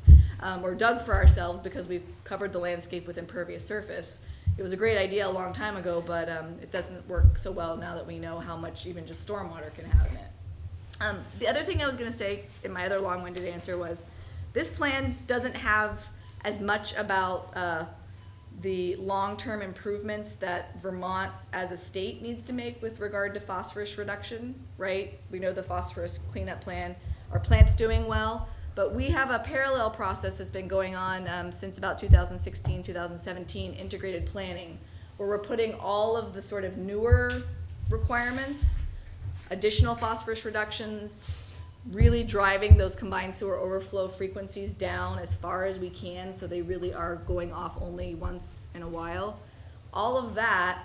or dug for ourselves because we've covered the landscape with impervious surface. It was a great idea a long time ago, but it doesn't work so well now that we know how much even just stormwater can have in it. The other thing I was going to say in my other long-winded answer was this plan doesn't have as much about the long-term improvements that Vermont as a state needs to make with regard to phosphorus reduction, right? We know the phosphorus cleanup plan. Our plant's doing well, but we have a parallel process that's been going on since about 2016, 2017, integrated planning, where we're putting all of the sort of newer requirements, additional phosphorus reductions, really driving those combined sewer overflow frequencies down as far as we can so they really are going off only once in a while. All of that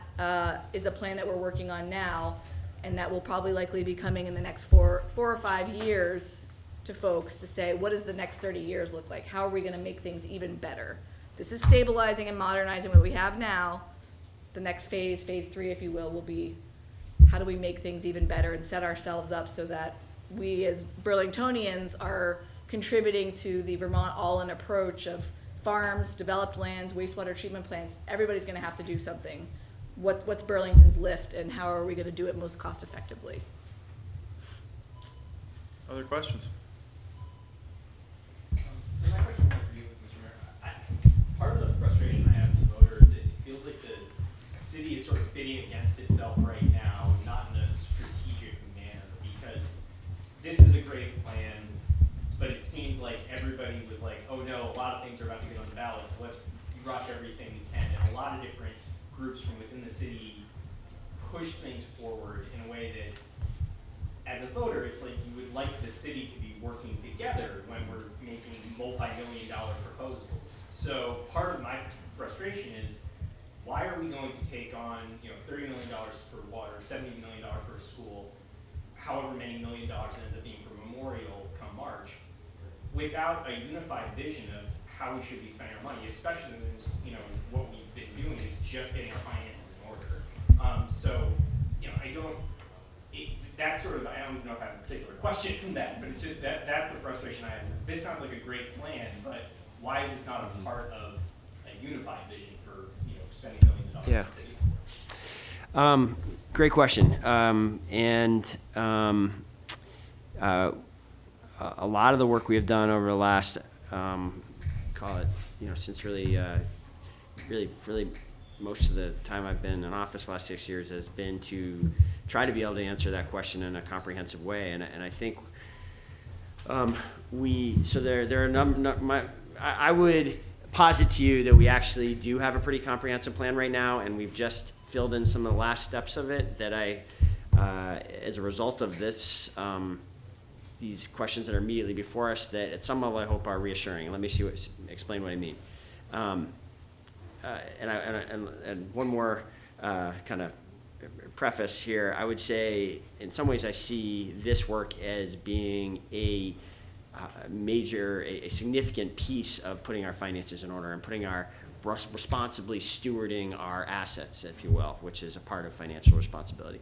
is a plan that we're working on now, and that will probably likely be coming in the next 4 or 5 years to folks to say, what does the next 30 years look like? How are we going to make things even better? This is stabilizing and modernizing what we have now. The next phase 3 if you will be how do we make things even better and set ourselves up so that we as Burlingtonians are contributing to the Vermont all-in approach of farms, developed lands, wastewater treatment plants. Everybody's going to have to do something. What's Burlington's lift, and how are we going to do it most cost effectively? Other questions? So my question for you, Mr. Mayor, part of the frustration I have as a voter is that it feels like the city is sort of bidding against itself right now, not in a strategic manner, because this is a great plan, but it seems like everybody was like, oh no, a lot of things are about to get on the ballot, so let's rush everything we can. And a lot of different groups from within the city push things forward in a way that, as a voter, it's like you would like the city to be working together when we're making multi-million-dollar proposals. So part of my frustration is, why are we going to take on, $30 million for water, $70 million for a school, however many $1 million ends up being for memorial? memorial come March, without a unified vision of how we should be spending our money, especially since, what we've been doing is just getting our finances in order. So, that's sort of, I don't even know if I have a particular question from that, but it's just that's the frustration I have. Is this sounds like a great plan, but why is this not a part of a unified vision for, spending millions of dollars in the city? Great question. A lot of the work we have done over the last, call it, since really most of the time I've been in office, the last 6 years, has been to try to be able to answer that question in a comprehensive way. And I think there are a number. I would posit to you that we actually do have a pretty comprehensive plan right now, and we've just filled in some of the last steps of it that as a result of this, these questions that are immediately before us, that at some level I hope are reassuring. Let me explain what I mean. And one more kind of preface here. I would say, in some ways, I see this work as being a significant piece of putting our finances in order and responsibly stewarding our assets, if you will, which is a part of financial responsibility.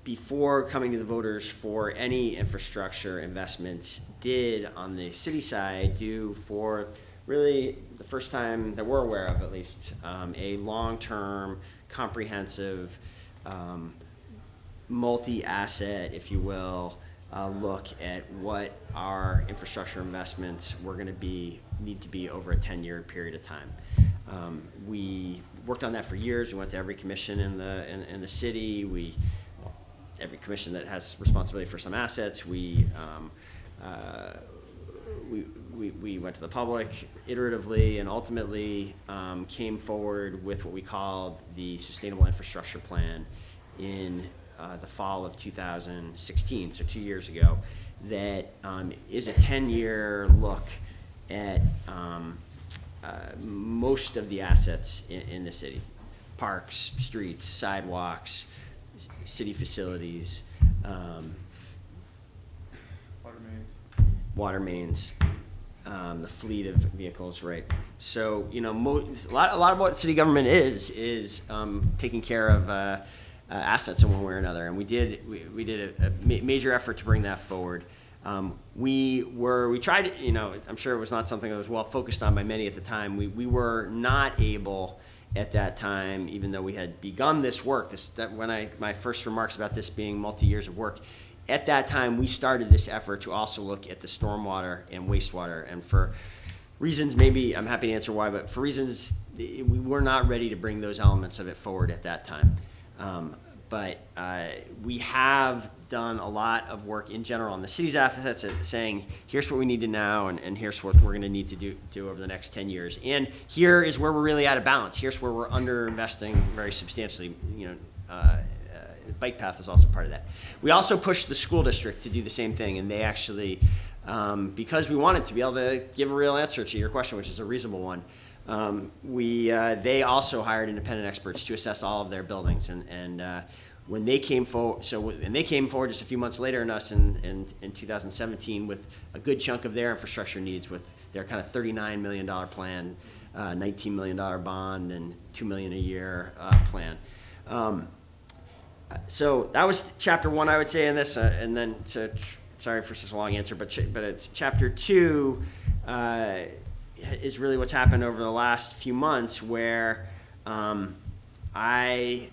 Before coming to the voters for any infrastructure investments, did on the city side do, for really the first time that we're aware of at least, a long-term, comprehensive, multi-asset, if you will, look at what our infrastructure investments were going to need to be over a 10-year period of time. We worked on that for years. We went to every commission in the city. Every commission that has responsibility for some assets. We went to the public iteratively and ultimately came forward with what we called the Sustainable Infrastructure Plan in the fall of 2016, so 2 years ago, that is a 10-year look at most of the assets in the city: parks, streets, sidewalks, city facilities, water mains, the fleet of vehicles, right? So, a lot of what city government is taking care of assets in one way or another, and we did a major effort to bring that forward. We tried, I'm sure it was not something that was well focused on by many at the time. We were not able at that time, even though we had begun this work, my first remarks about this being multi-years of work, at that time we started this effort to also look at the stormwater and wastewater, and for reasons, maybe I'm happy to answer why, but for reasons we were not ready to bring those elements of it forward at that time. But we have done a lot of work in general on the city's assets, saying here's what we need to now, and here's what we're going to need to do over the next 10 years. And here is where we're really out of balance. Here's where we're under-investing very substantially. Bike path is also part of that. We also pushed the school district to do the same thing, and they actually, because we wanted to be able to give a real answer to your question, which is a reasonable one, they also hired independent experts to assess all of their buildings, and when they came forward, just a few months later than us in 2017 with a good chunk of their infrastructure needs, with their kind of $39 million plan, $19 million bond, and $2 million a year plan. So that was chapter one, I would say, in this, and then sorry for such a long answer, but it's chapter two. Is really what's happened over the last few months, where I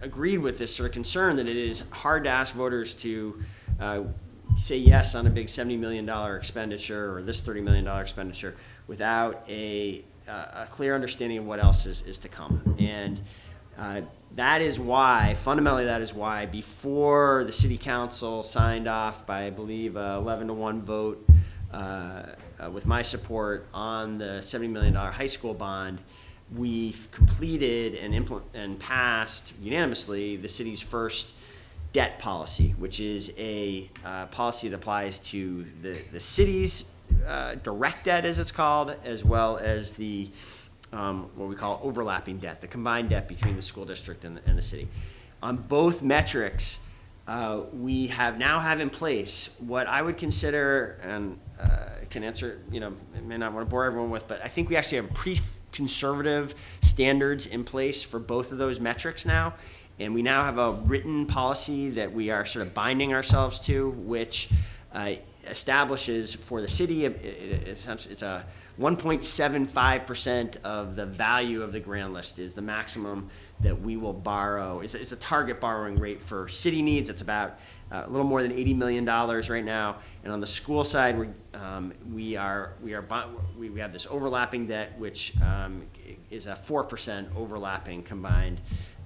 agreed with this sort of concern that it is hard to ask voters to say yes on a big $70 million expenditure or this $30 million expenditure without a clear understanding of what else is to come. And that is why, fundamentally, before the city council signed off by, I believe, 11-1 vote with my support on the $70 million high school bond, we've completed and passed unanimously the city's first debt policy, which is a policy that applies to the city's direct debt, as it's called, as well as the what we call overlapping debt, the combined debt between the school district and the city. On both metrics, we now have in place what I would consider, and can answer, I may not want to bore everyone with, but I think we actually have pretty conservative standards in place for both of those metrics now. And we now have a written policy that we are sort of binding ourselves to, which establishes for the city, it's a 1.75% of the value of the grand list is the maximum that we will borrow. It's a target borrowing rate for city needs. It's about a little more than $80 million right now. And on the school side, we have this overlapping debt, which is a 4% overlapping combined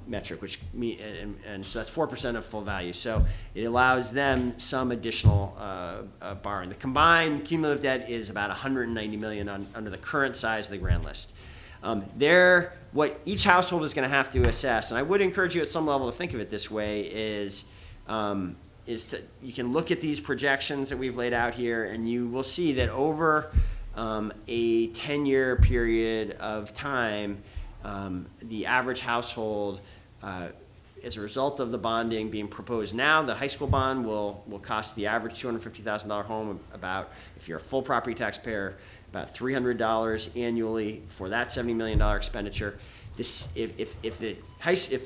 metric, and so that's 4% of full value. So it allows them some additional borrowing. The combined cumulative debt is about $190 million under the current size of the grand list. What each household is going to have to assess, and I would encourage you at some level to think of it this way, is you can look at these projections that we've laid out here, and you will see that over a 10-year period of time, the average household, as a result of the bonding being proposed now, the high school bond will cost the average $250,000 home about, if you're a full property taxpayer, about $300 annually for that $70 million expenditure. If the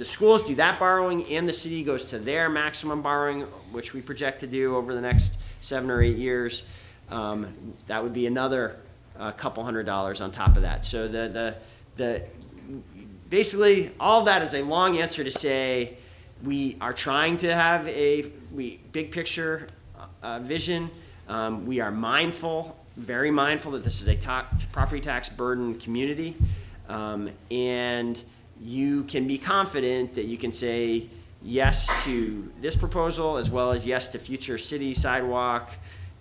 schools do that borrowing and the city goes to their maximum borrowing, which we project to do over the next 7 or 8 years, that would be another couple $100 on top of that. So basically, all that is a long answer to say we are trying to have a big picture vision. We are very mindful that this is a property tax burden community. And you can be confident that you can say yes to this proposal as well as yes to future city sidewalk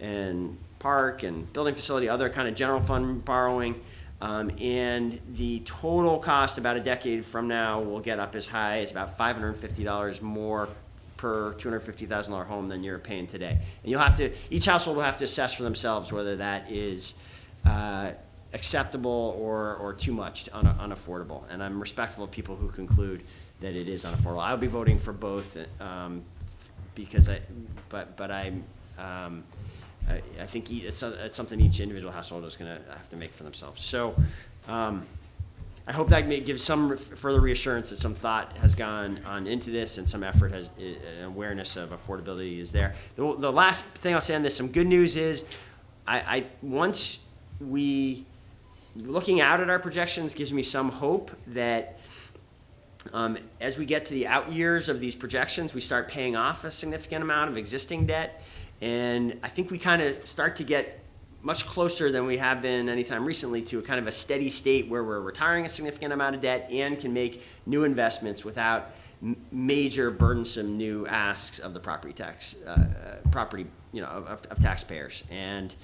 and park and building facility, other kind of general fund borrowing. And the total cost about a decade from now will get up as high as about $550 more per $250,000 home than you're paying today. And each household will have to assess for themselves whether that is acceptable or too much, unaffordable. And I'm respectful of people who conclude that it is unaffordable. I'll be voting for both because I think it's something each individual household is going to have to make for themselves. So I hope that may give some further reassurance that some thought has gone on into this and some effort an awareness of affordability is there. The last thing I'll say on this, some good news is once looking out at our projections gives me some hope that as we get to the out years of these projections, we start paying off a significant amount of existing debt. And I think we kind of start to get much closer than we have been anytime recently to a kind of a steady state where we're retiring a significant amount of debt and can make new investments without major burdensome new asks of the property tax, of taxpayers. And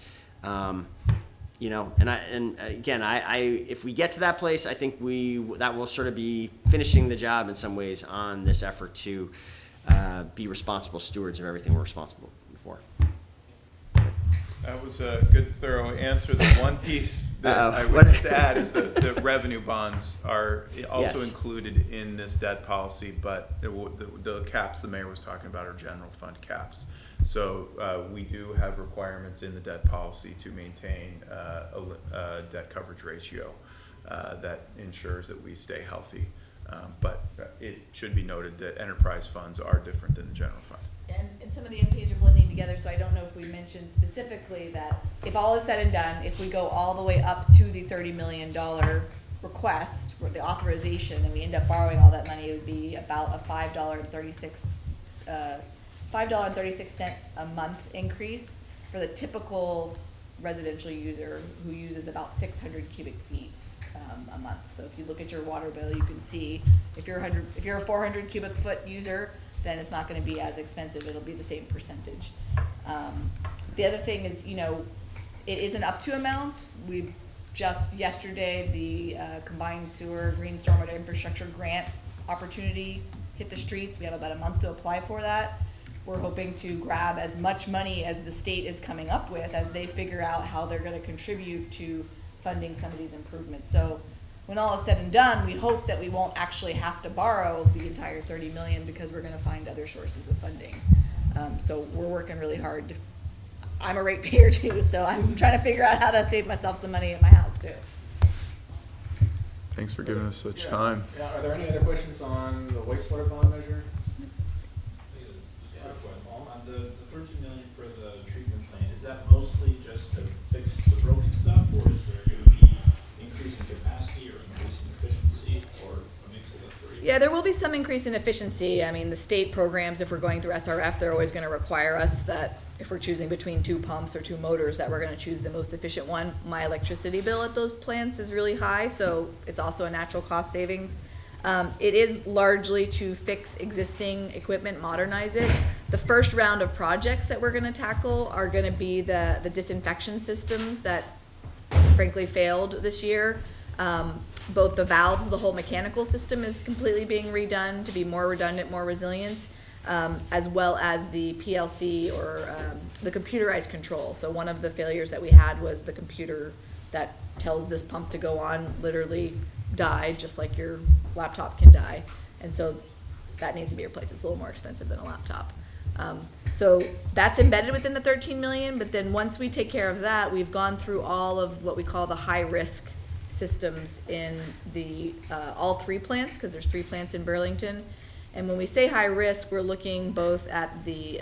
if we get to that place, I think that will sort of be finishing the job in some ways on this effort to be responsible stewards of everything we're responsible for. That was a good, thorough answer. The one piece that I would have to add is that the revenue bonds are also included in this debt policy, but the caps the mayor was talking about are general fund caps. So we do have requirements in the debt policy to maintain a debt coverage ratio that ensures that we stay healthy. But it should be noted that enterprise funds are different than the general fund. And some of the NPAs are blending together, so I don't know if we mentioned specifically that if all is said and done, if we go all the way up to the $30 million request for the authorization and we end up borrowing all that money, it would be about a $5.36 a month increase for the typical residential user who uses about 600 cubic feet a month. So if you look at your water bill, you can see if you're a 400 cubic foot user, then it's not going to be as expensive. It'll be the same percentage. The other thing is, it is an up to amount. We just yesterday, the combined sewer green stormwater infrastructure grant opportunity hit the streets. We have about a month to apply for that. We're hoping to grab as much money as the state is coming up with as they figure out how they're going to contribute to funding some of these improvements. So when all is said and done, we hope that we won't actually have to borrow the entire 30 million because we're gonna find other sources of funding. So we're working really hard. I'm a ratepayer too, so I'm trying to figure out how to save myself some money at my house too. Thanks for giving us such Yeah. time. Yeah, are there any other questions on the wastewater bond measure? On the 13 million for the treatment plant, is that mostly just to fix the broken stuff, or is there going to be increasing capacity or increasing efficiency, or a mix of the three? Yeah, there will be some increase in efficiency. I mean, the state programs, if we're going through SRF, they're always gonna require us that if we're choosing between 2 pumps or 2 motors, that we're gonna choose the most efficient one. My electricity bill at those plants is really high, so it's also a natural cost savings. It is largely to fix existing equipment, modernize it. The first round of projects that we're gonna tackle are gonna be the disinfection systems that frankly failed this year. Both the valves, the whole mechanical system is completely being redone to be more redundant, more resilient, as well as the PLC or the computerized control. So one of the failures that we had was the computer that tells this pump to go on literally died, just like your laptop can die. And so that needs to be replaced. It's a little more expensive than a laptop. So that's embedded within the 13 million, but then once we take care of that, we've gone through all of what we call the high-risk systems in the all 3 plants, because there's 3 plants in Burlington. And when we say high risk, we're looking both at the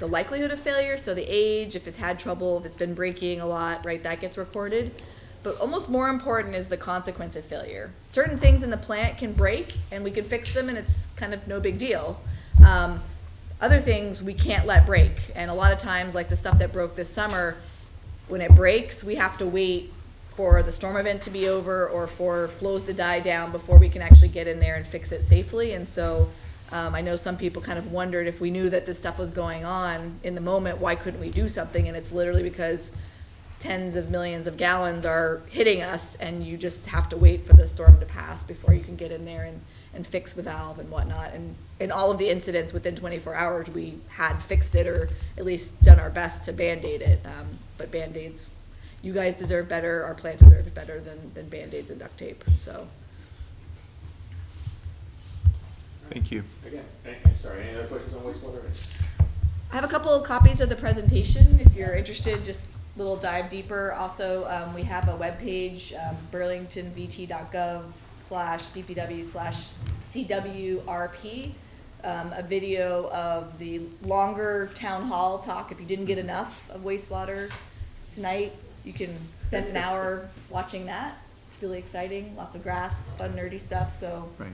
likelihood of failure, so the age, if it's had trouble, if it's been breaking a lot, right, that gets recorded. But almost more important is the consequence of failure. Certain things in the plant can break, and we can fix them, and it's kind of no big deal. Other things we can't let break, and a lot of times, like the stuff that broke this summer, when it breaks, we have to wait for the storm event to be over or for flows to die down before we can actually get in there and fix it safely. And so I know some people kind of wondered if we knew that this stuff was going on in the moment, why couldn't we do something? And it's literally because tens of millions of gallons are hitting us, and you just have to wait for the storm to pass before you can get in there and fix the valve and whatnot. And in all of the incidents within 24 hours, we had fixed it or at least done our best to Band-Aid it. But Band-Aids, you guys deserve better, our plant deserves better than Band-Aids and duct tape, so. Thank you. Again, sorry, any other questions on wastewater? I have a couple of copies of the presentation. If you're interested, just a little dive deeper. Also, we have a webpage, burlingtonvt.gov/dpw/CWRP, a video of the longer town hall talk. If you didn't get enough of wastewater tonight, you can spend an hour watching that. It's really exciting, lots of graphs, fun, nerdy stuff, so Right.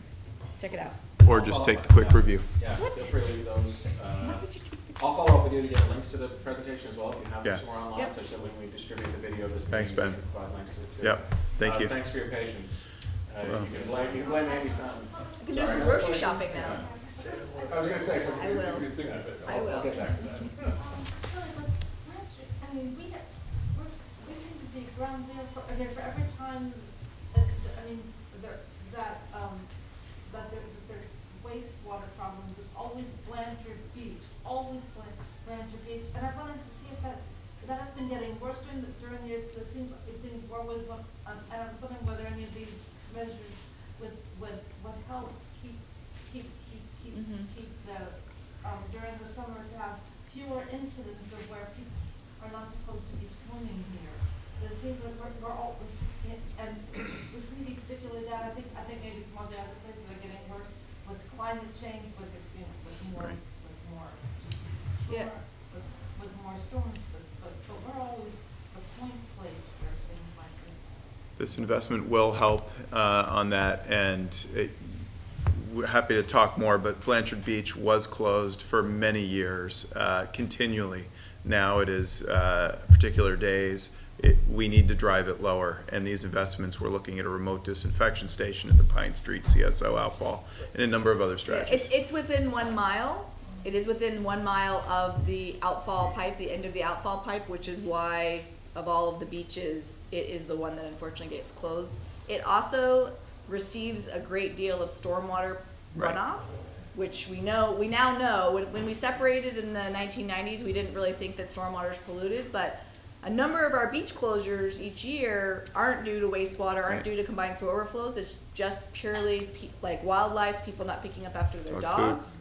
check it out. Or just take the quick review. Yeah, What? feel free to leave those. Why would you take I'll follow up with you to get links to the presentation as well, if you have Yeah. them somewhere online, Yep. such that when we distribute the video of this Thanks, meeting, Ben. we can provide links to it too. Yep, thank you. Thanks for your patience. Well. You can blame Andy's son. I can do it for grocery shopping now. I was gonna say, I will. if you think of it, I will. I'll get back to that. I mean, we seem to be ground zero for every time, I mean, that there's wastewater problems, there's always Blanchard Beach, Blanchard Beach, and I wanted to see if that has been getting worse during the years, because it seems we're always and I was wondering whether any of these measures would help keep the, during the summer to have fewer incidents of where people are not supposed to be swimming here. It seems like we're all, and we seem to be particularly that, I think maybe some of the other places are getting worse with climate change, with more Yeah. with more storms, but we're always the point place for things like this. This investment will help on that, and we're happy to talk more, but Blanchard Beach was closed for many years, continually. Now it is particular days. We need to drive it lower, and these investments, we're looking at a remote disinfection station at the Pine Street CSO outfall and a number of other strategies. It's within 1 mile. It is within 1 mile of the outfall pipe, the end of the outfall pipe, which is why of all of the beaches, it is the one that unfortunately gets closed. It also receives a great deal of stormwater runoff, which we now know. When we separated in the 1990s, we didn't really think that stormwater is polluted, but A number of our beach closures each year aren't due to wastewater, aren't due to combined sewer overflows. It's just purely like wildlife, people not picking up after their dogs.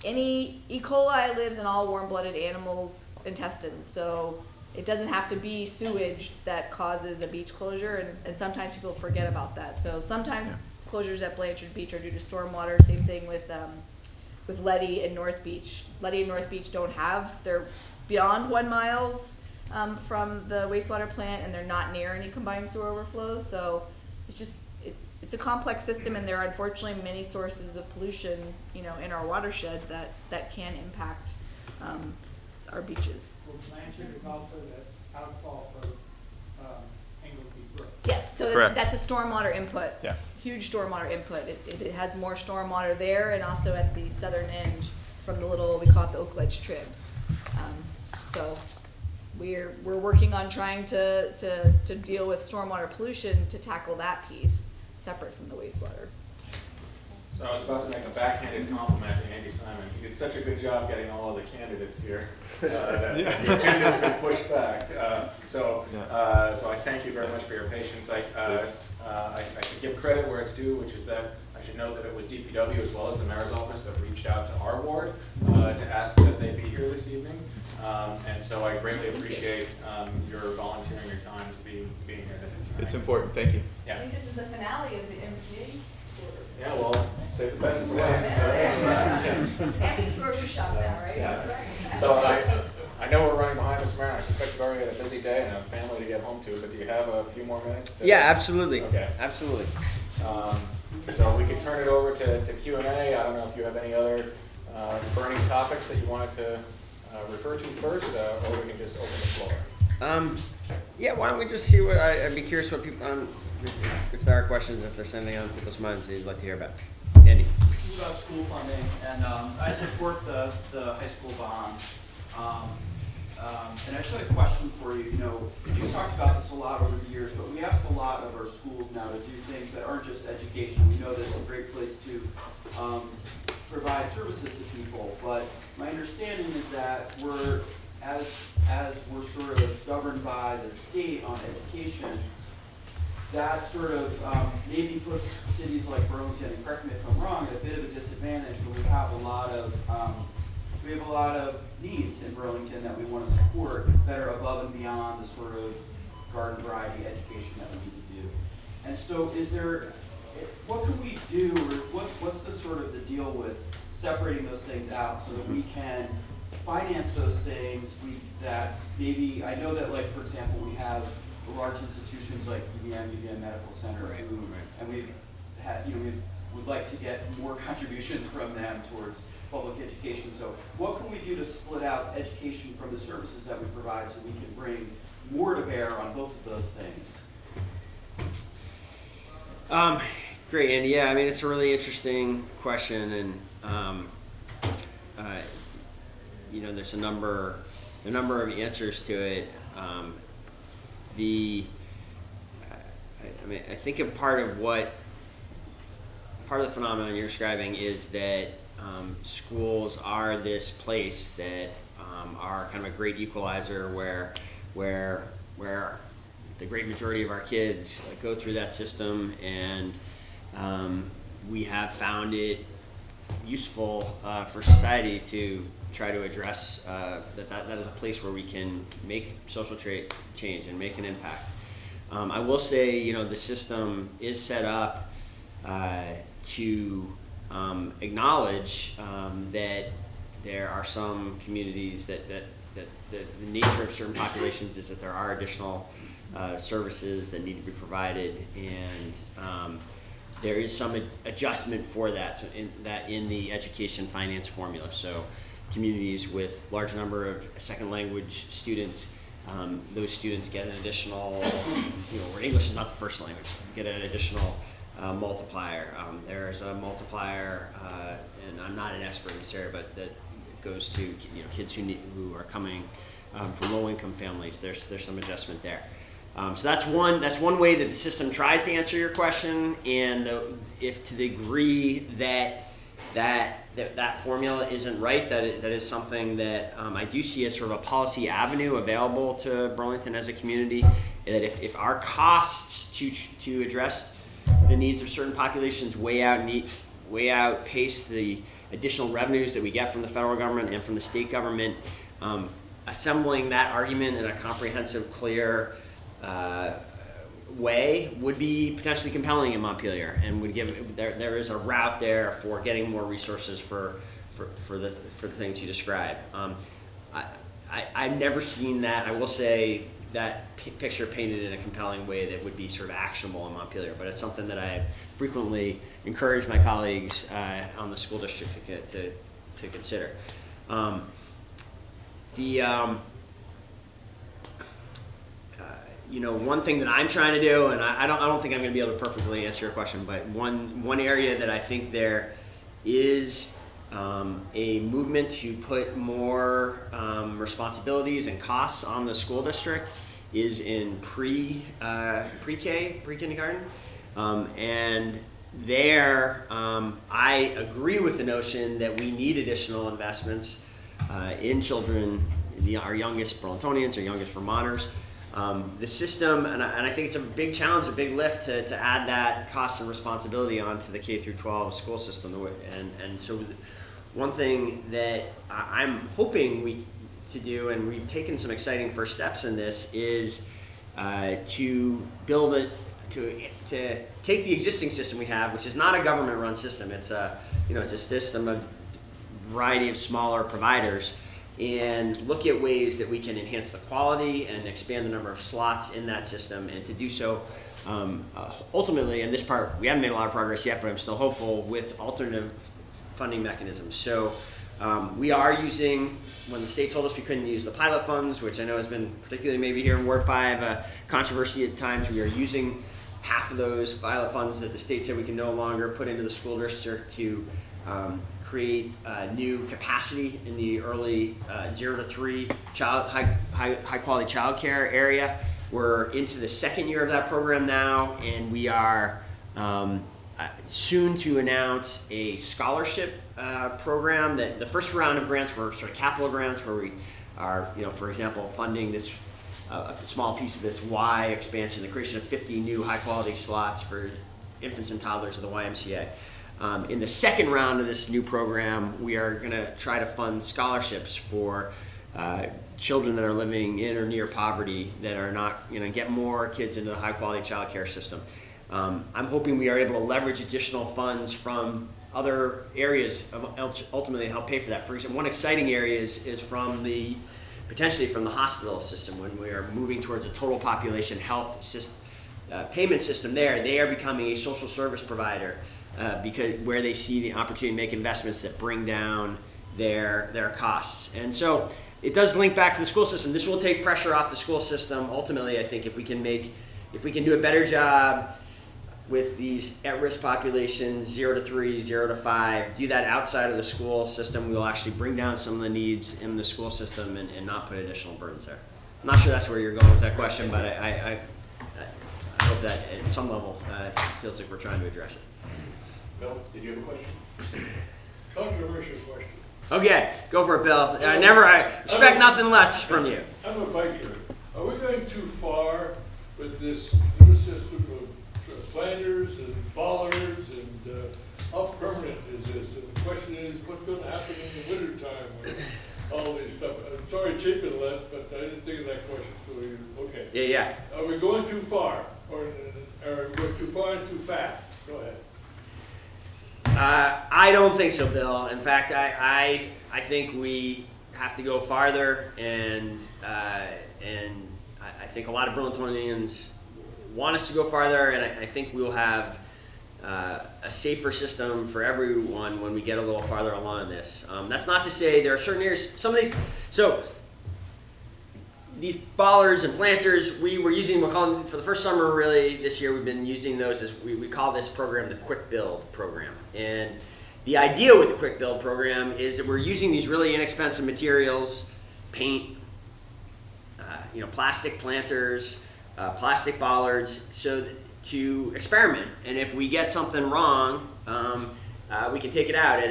Any E. coli lives in all warm-blooded animals' intestines, so it doesn't have to be sewage that causes a beach closure, and sometimes people forget about that. So sometimes closures at Blanchard Beach are due to stormwater. Same thing with Letty and North Beach. Letty and North Beach they're beyond 1 mile from the wastewater plant, and they're not near any combined sewer overflows. So it's a complex system, and there are unfortunately many sources of pollution, in our watershed that can impact our beaches. Well, Blanchard is also the outfall for Engleby Brook. Yes, so that's a stormwater input. Yeah. Huge stormwater input. It has more stormwater there, and also at the southern end from the little, we call it the Oak Ledge Trib. So we're working on trying to deal with stormwater pollution to tackle that piece separate from the wastewater. So I was about to make a backhanded compliment to Andy Simon. He did such a good job getting all of the candidates here that the agenda's been pushed back. So I thank you very much for your patience. I should give credit where it's due, which is that I should note that it was DPW as well as the mayor's office that reached out to our ward to ask that they be here this evening. And so I greatly appreciate your volunteering your time to being here tonight. It's important. Thank you. I think this is the finale of the NPA. Yeah, well, say the best for last. And the grocery shop now, right? Yeah. So I know we're running behind, Mr. Mayor, and I suspect you've already had a busy day and a family to get home to, but do you have a few more minutes? Yeah, absolutely. Okay. Absolutely. So we can turn it over to Q&A. I don't know if you have any other burning topics that you wanted to refer to first, or we can just open the floor. Yeah, why don't we just see what, I'd be curious what people, if there are questions, if there's anything on people's minds that you'd like to hear about. Andy. This is about school funding, and I support the high school bond. And I just had a question for you. You've talked about this a lot over the years, but we ask a lot of our schools now to do things that aren't just education. We know that it's a great place to provide services to people, but my understanding is that as we're sort of governed by the state on education, that sort of maybe puts cities like Burlington, and correct me if I'm wrong, at a bit of a disadvantage when we have a lot of needs in Burlington that we want to support that are above and beyond the sort of garden variety education that we need to do. And so what can we do, or what's the sort of the deal with separating those things out so that we can finance those things that maybe, I know that, like, for example, we have large institutions like UVM Medical Center, and we would like to get more contributions from them towards public education. So what can we do to split out education from the services that we provide so we can bring more to bear on both of those things? Great, Andy. Yeah, I mean, it's a really interesting question, and there's a number of answers to it. I think a part of the phenomenon you're describing is that schools are this place that are kind of a great equalizer where the great majority of our kids go through that system, and we have found it useful for society to try to address that is a place where we can make social change and make an impact. I will say, the system is set up to acknowledge that there are some communities that the nature of certain populations is that there are additional services that need to be provided, and there is some adjustment for that in the education finance formula. So communities with large number of second language students, those students get an additional, where English is not the first language, get an additional multiplier. There's a multiplier, and I'm not an expert in this area, but that goes to kids who are coming from low-income families. There's some adjustment there. So that's one way that the system tries to answer your question, and if to the degree that that formula isn't right, that is something that I do see as sort of a policy avenue available to Burlington as a community, that if our costs to address the needs of certain populations way outpace the additional revenues that we get from the federal government and from the state government, assembling that argument in a comprehensive, clear way would be potentially compelling in Montpelier, and would give there is a route there for getting more resources for the things you describe. I've never seen that. I will say that picture painted in a compelling way that would be sort of actionable in Montpelier, but it's something that I frequently encourage my colleagues on the school district to consider. One thing that I'm trying to do, and I don't think I'm going to be able to perfectly answer your question, but one area that I think there is a movement to put more responsibilities and costs on the school district is in pre-K, pre-kindergarten, and there I agree with the notion that we need additional investments in children, our youngest Burlingtonians, our youngest Vermonters. The system, and I think it's a big challenge, a big lift to add that cost and responsibility onto the K through 12 school system. And so one thing that I'm hoping to do, and we've taken some exciting first steps in this, is to build it, to take the existing system we have, which is not a government-run system. It's a system of a variety of smaller providers, and look at ways that we can enhance the quality and expand the number of slots in that system. And to do so, ultimately, in this part, we haven't made a lot of progress yet, but I'm still hopeful with alternative funding mechanisms. So we are using, when the state told us we couldn't use the pilot funds, which I know has been, particularly maybe here in Ward 5, controversy at times, we are using half of those pilot funds that the state said we can no longer put into the school district to create new capacity in the early 0 to 3 high quality child care area. We're into the second year of that program now, and we are soon to announce a scholarship program. That the first round of grants were sort of capital grants, where we are, for example, funding this a small piece of this Y expansion, the creation of 50 new high quality slots for infants and toddlers of the YMCA. In the second round of this new program, we are going to try to fund scholarships for children that are living in or near poverty, that are not, get more kids into the high quality child care system. I'm hoping we are able to leverage additional funds from other areas of ultimately help pay for that. For example, one exciting area is potentially from the hospital system. When we are moving towards a total population health payment system there, they are becoming a social service provider. Because where they see the opportunity to make investments that bring down their costs. And so it does link back to the school system. This will take pressure off the school system. Ultimately, I think if we can do a better job with these at-risk populations, 0 to 3, 0 to 5, do that outside of the school system, we will actually bring down some of the needs in the school system and not put additional burdens there. I'm not sure that's where you're going with that question, but I hope that at some level it feels like we're trying to address it. Bill, did you have a question? Controversial question. Okay, go for it, Bill. I expect nothing less from you. I'm a biker. Are we going too far with this new system of planters and bollards, and how permanent is this? And the question is, what's going to happen in the wintertime when all these stuff? I'm sorry Chapin left, but I didn't think of that question until you. Okay. Yeah. Are we going too far, or are we going too far and too fast? Go ahead. I don't think so, Bill. In fact, I think we have to go farther, and I think a lot of Burlingtonians want us to go farther, and I think we'll have a safer system for everyone when we get a little farther along in this. That's not to say there are certain areas, some of these, so these bollards and planters, we were using, we'll call them, for the first summer really this year, we've been using those as, we call this program the Quick Build program. And the idea with the Quick Build program is that we're using these really inexpensive materials, paint, plastic planters, plastic bollards, so to experiment. And if we get something wrong, we can take it out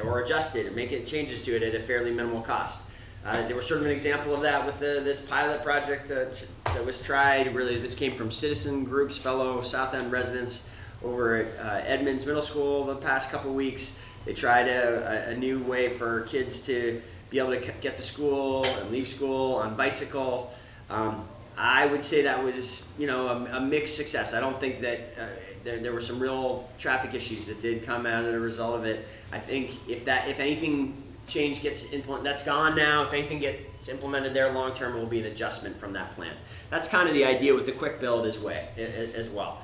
or adjust it and make it changes to it at a fairly minimal cost. There was sort of an example of that with this pilot project that was tried. Really, this came from citizen groups, fellow South End residents over at Edmonds Middle School the past couple weeks. They tried a new way for kids to be able to get to school and leave school on bicycle. I would say that was, a mixed success. I don't think that there were some real traffic issues that did come out as a result of it. I think if anything change gets implemented, that's gone now. If anything gets implemented there long term, it will be an adjustment from that plan. That's kind of the idea with the quick build as well.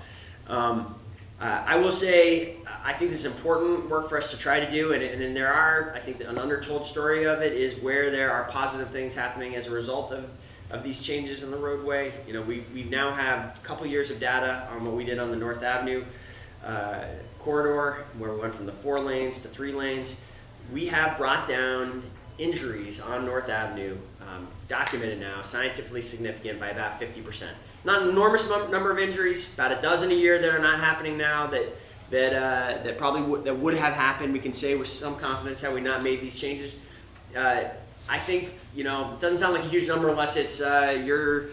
I will say, I think this is important work for us to try to do, and there are, I think, an undertold story of it is where there are positive things happening as a result of these changes in the roadway. We now have a couple years of data on what we did on the North Avenue corridor, where we went from the 4 lanes to 3 lanes. We have brought down injuries on North Avenue, documented now, scientifically significant by about 50%. Not an enormous number of injuries, about a dozen a year that are not happening now that probably that would have happened. We can say with some confidence had we not made these changes. I think, it doesn't sound like a huge number unless it's your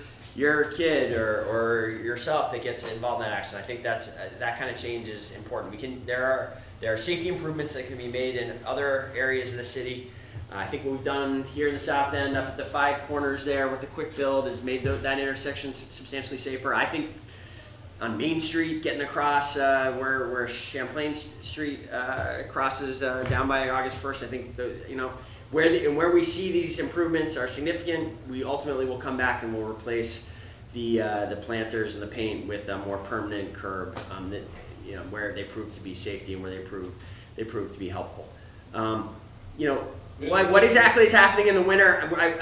kid or yourself that gets involved in that accident. I think that kind of change is important. There are safety improvements that can be made in other areas of the city. I think what we've done here in the South End, up at the 5 corners there with the quick build, has made that intersection substantially safer. I think on Main Street, getting across where Champlain Street crosses down by August 1st, I think where we see these improvements are significant, we ultimately will come back and we'll replace the planters and the paint with a more permanent curb where they prove to be safety and where they prove to be helpful. What exactly is happening in the winter?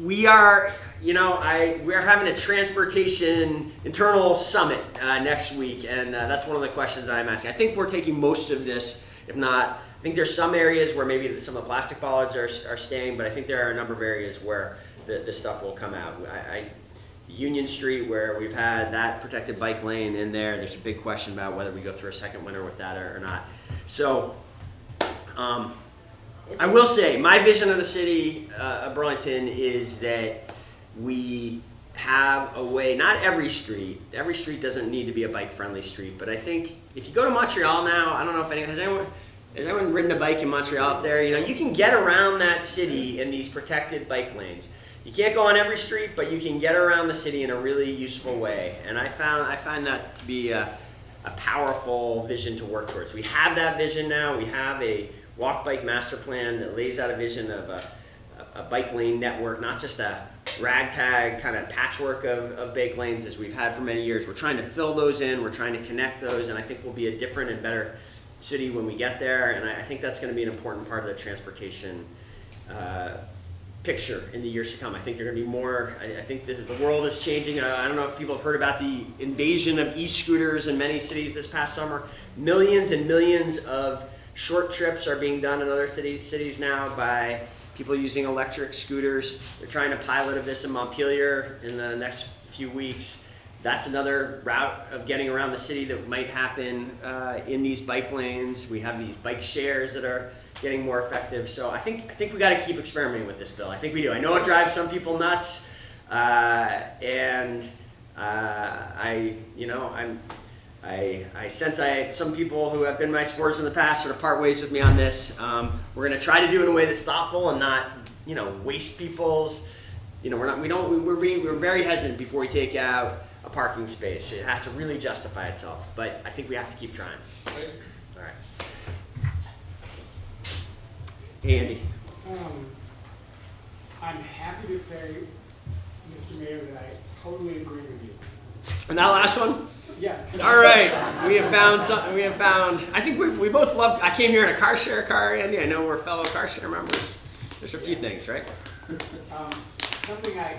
We are having a transportation internal summit next week, and that's one of the questions I'm asking. I think we're taking most of this, if not. I think there's some areas where maybe some of the plastic bollards are staying, but I think there are a number of areas where the stuff will come out. Union Street, where we've had that protected bike lane in there, there's a big question about whether we go through a second winter with that or not. So I will say, my vision of the city of Burlington is that we have a way, not every street doesn't need to be a bike-friendly street, but I think if you go to Montreal now, I don't know if has anyone ridden a bike in Montreal up there? You can get around that city in these protected bike lanes. You can't go on every street, but you can get around the city in a really useful way. And I find that to be a powerful vision to work towards. We have that vision now. We have a walk-bike master plan that lays out a vision of a bike lane network, not just a ragtag kind of patchwork of bike lanes as we've had for many years. We're trying to fill those in. We're trying to connect those, and I think we'll be a different and better city when we get there. And I think that's going to be an important part of the transportation picture in the years to come. I think there are going to be more. I think the world is changing. I don't know if people have heard about the invasion of e-scooters in many cities this past summer. Millions and millions of short trips are being done in other cities now by people using electric scooters. They're trying to pilot of this in Montpelier in the next few weeks. That's another route of getting around the city that might happen in these bike lanes. We have these bike shares that are getting more effective. So I think we got to keep experimenting with this bill. I think we do. I know it drives some people nuts, I sense some people who have been my supporters in the past sort of part ways with me on this. We're going to try to do it in a way that's thoughtful and not waste people's. We're very hesitant before we take out a parking space. It has to really justify itself. But I think we have to keep trying. All right. Andy. I'm happy to say, Mr. Mayor, that I totally agree with you. And that last one? Yeah. All right. We have found. I think we both love. I came here in a car share car, Andy. I know we're fellow car share members. There's a few things, right? Something I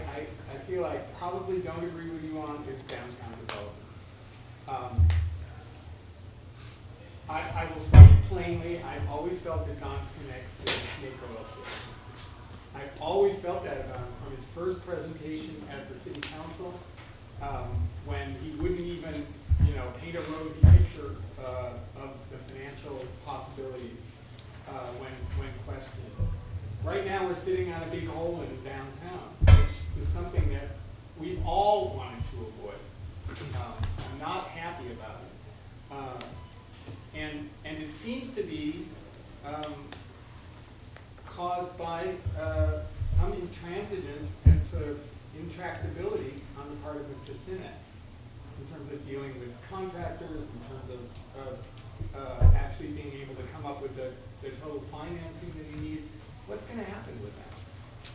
feel I probably don't agree with you on is downtown development. I will speak plainly. I've always felt that Don Sinex is a snake oil salesman. I've always felt that about him from his first presentation at the city council, when he wouldn't even, paint a rosy picture of the financial possibilities when questioned. Right now, we're sitting on a big hole in downtown, which is something that we all wanted to avoid. I'm not happy about it. And it seems to be caused by some intransigence and sort of intractability on the part of Mr. Sinek in terms of dealing with contractors, in terms of actually being able to come up with the total financing that he needs. What's going to happen with that?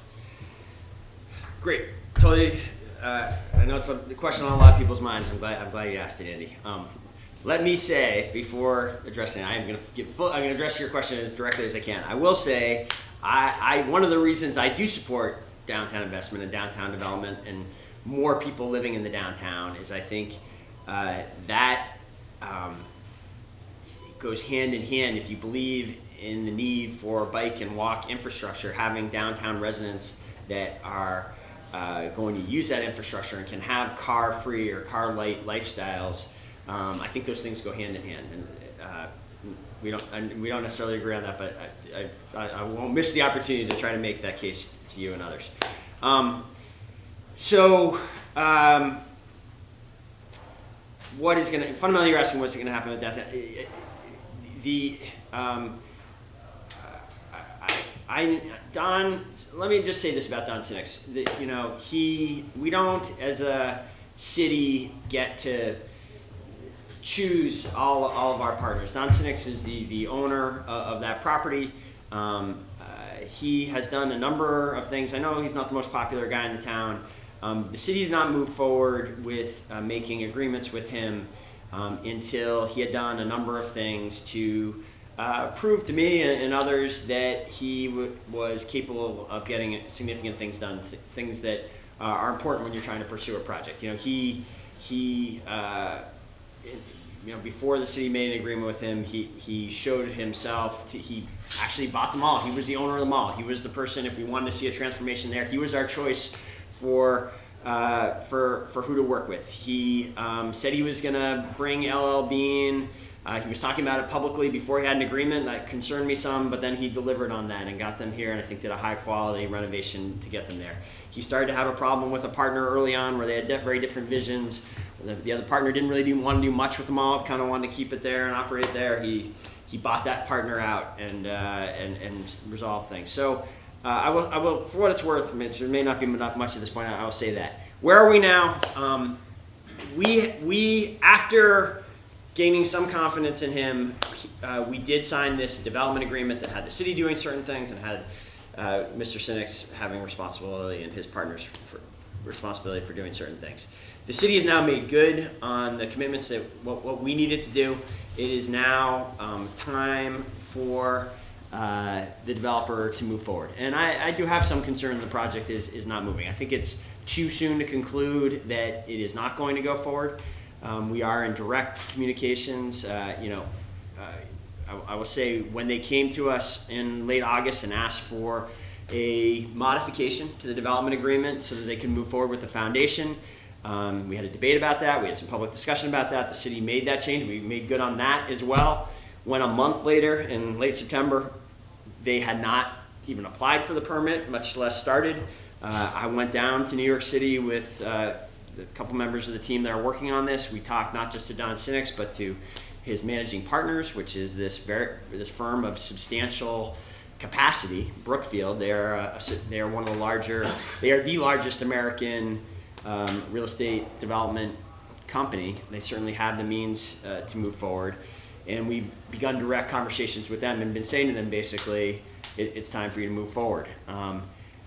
Great. Totally. I know it's a question on a lot of people's minds. I'm glad you asked it, Andy. Let me say before addressing it, I'm going to address your question as directly as I can. I will say, one of the reasons I do support downtown investment and downtown development and more people living in the downtown is I think that goes hand in hand. If you believe in the need for bike and walk infrastructure, having downtown residents that are going to use that infrastructure and can have car-free or car-light lifestyles, I think those things go hand in hand. And we don't necessarily agree on that, but I won't miss the opportunity to try to make that case to you and others. What is going to fundamentally? You're asking what's going to happen with downtown. Don, let me just say this about Don Sinex. We don't, as a city, get to choose all of our partners. Don Sinex is the owner of that property. He has done a number of things. I know he's not the most popular guy in the town. The city did not move forward with making agreements with him until he had done a number of things to prove to me and others that he was capable of getting significant things done, things that are important when you're trying to pursue a project. Before the city made an agreement with him, he showed himself. He actually bought the mall. He was the owner of the mall. He was the person. If we wanted to see a transformation there, he was our choice for who to work with. He said he was going to bring LL Bean. He was talking about it publicly before he had an agreement. That concerned me some, but then he delivered on that and got them here, and I think did a high-quality renovation to get them there. He started to have a problem with a partner early on where they had very different visions. The other partner didn't really want to do much with the mall, kind of wanted to keep it there and operate it there. He bought that partner out and resolved things. So I will, for what it's worth, there may not be much at this point, I will say that. Where are we now? We after gaining some confidence in him, we did sign this development agreement that had the city doing certain things and had Mr. Sinex having responsibility and his partners responsibility for doing certain things. The city has now made good on the commitments that what we needed to do. It is now time for the developer to move forward. And I do have some concern the project is not moving. I think it's too soon to conclude that it is not going to go forward. We are in direct communications. I will say when they came to us in late August and asked for a modification to the development agreement so that they can move forward with the foundation, we had a debate about that. We had some public discussion about that. The city made that change. We made good on that as well. When a month later, in late September, they had not even applied for the permit, much less started. I went down to New York City with a couple members of the team that are working on this. We talked not just to Don Sinex, but to his managing partners, which is this firm of substantial capacity, Brookfield. They are one of the larger. They are the largest American real estate development company. They certainly have the means to move forward, and we've begun direct conversations with them and been saying to them basically, it's time for you to move forward.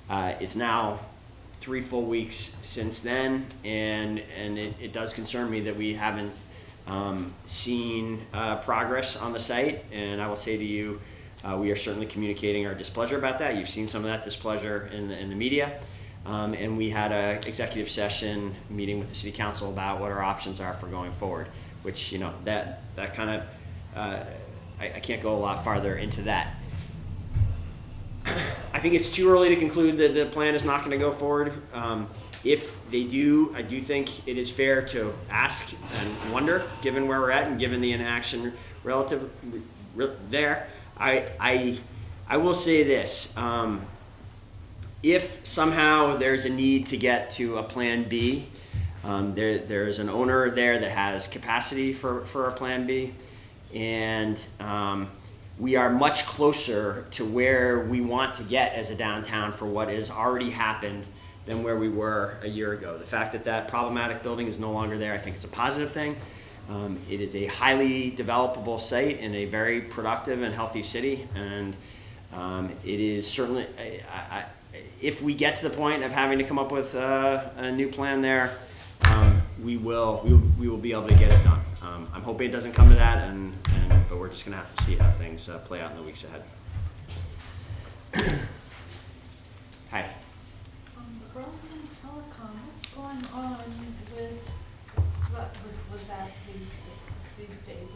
It's now 3 full weeks since then, and it does concern me that we haven't seen progress on the site. And I will say to you, we are certainly communicating our displeasure about that. You've seen some of that displeasure in the media. And we had an executive session meeting with the city council about what our options are for going forward, which, that kind of, I can't go a lot farther into that. I think it's too early to conclude that the plan is not going to go forward. If they do, I do think it is fair to ask and wonder, given where we're at and given the inaction relative there. I will say this. If somehow there's a need to get to a plan B, there's an owner there that has capacity for a plan B, and we are much closer to where we want to get as a downtown for what has already happened than where we were a year ago. The fact that that problematic building is no longer there, I think it's a positive thing. It is a highly developable site in a very productive and healthy city, and it is certainly, if we get to the point of having to come up with a new plan there, we will be able to get it done. I'm hoping it doesn't come to that, but we're just going to have to see how things play out in the weeks ahead. Hi. Burlington Telecom, what's going on with that these days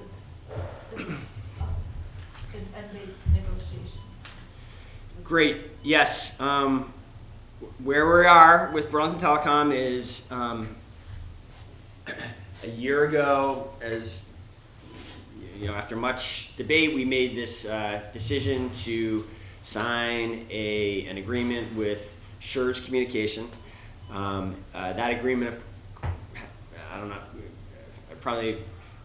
and the negotiation? Great. Yes. Where we are with Burlington Telecom is a year ago, as you know, after much debate, we made this decision to sign an agreement with Schurz Communication. That agreement, I don't know, probably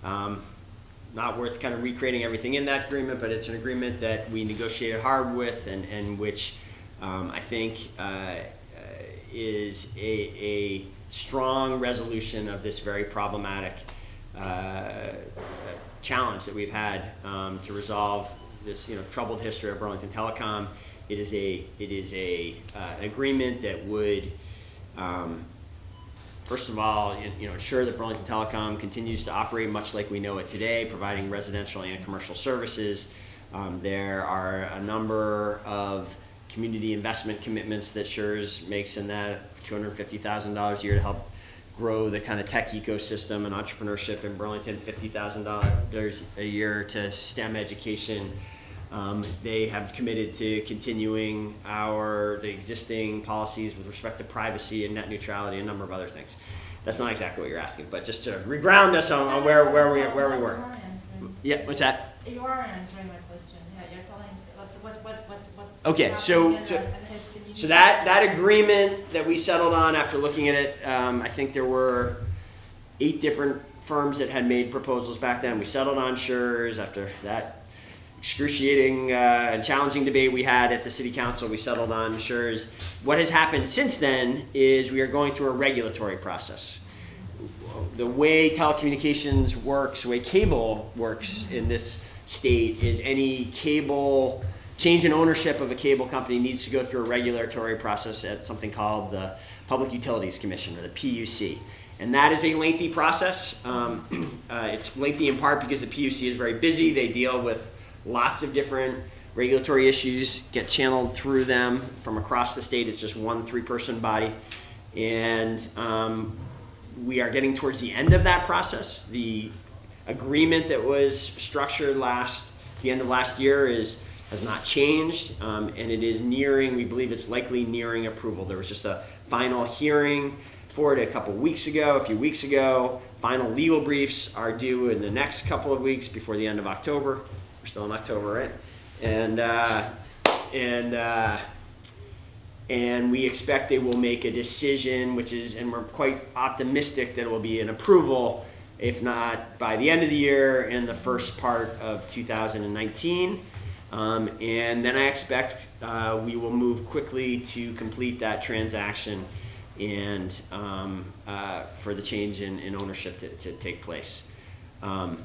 not worth kind of recreating everything in that agreement, but it's an agreement that we negotiated hard with, and which I think is a strong resolution of this very problematic challenge that we've had to resolve this, troubled history of Burlington Telecom. It is an agreement that would, first of all, ensure that Burlington Telecom continues to operate much like we know it today, providing residential and commercial services. There are a number of community investment commitments that Schurz makes in that, $250,000 a year to help grow the kind of tech ecosystem and entrepreneurship in Burlington, $50,000 a year to STEM education. They have committed to continuing the existing policies with respect to privacy and net neutrality, a number of other things. That's not exactly what you're asking, but just to reground us on where we were. Yeah, what's that? You are answering my question. Yeah, you're telling what. Okay, so that agreement that we settled on after looking at it, I think there were 8 different firms that had made proposals back then. We settled on Schurz after that excruciating and challenging debate we had at the city council. We settled on Schurz. What has happened since then is we are going through a regulatory process. The way telecommunications works, the way cable works in this state is any cable change in ownership of a cable company needs to go through a regulatory process at something called the Public Utilities Commission, or the PUC. And that is a lengthy process. It's lengthy in part because the PUC is very busy. They deal with lots of different regulatory issues, get channeled through them from across the state. It's just one 3-person body. And we are getting towards the end of that process. The agreement that was structured the end of last year has not changed, and it is nearing, we believe it's likely nearing approval. There was just a final hearing for it a few weeks ago. Final legal briefs are due in the next couple of weeks before the end of October. We're still in October, right? And we expect they will make a decision, and we're quite optimistic that it will be an approval, if not by the end of the year, in the first part of 2019. And then I expect we will move quickly to complete that transaction and for the change in ownership to take place. I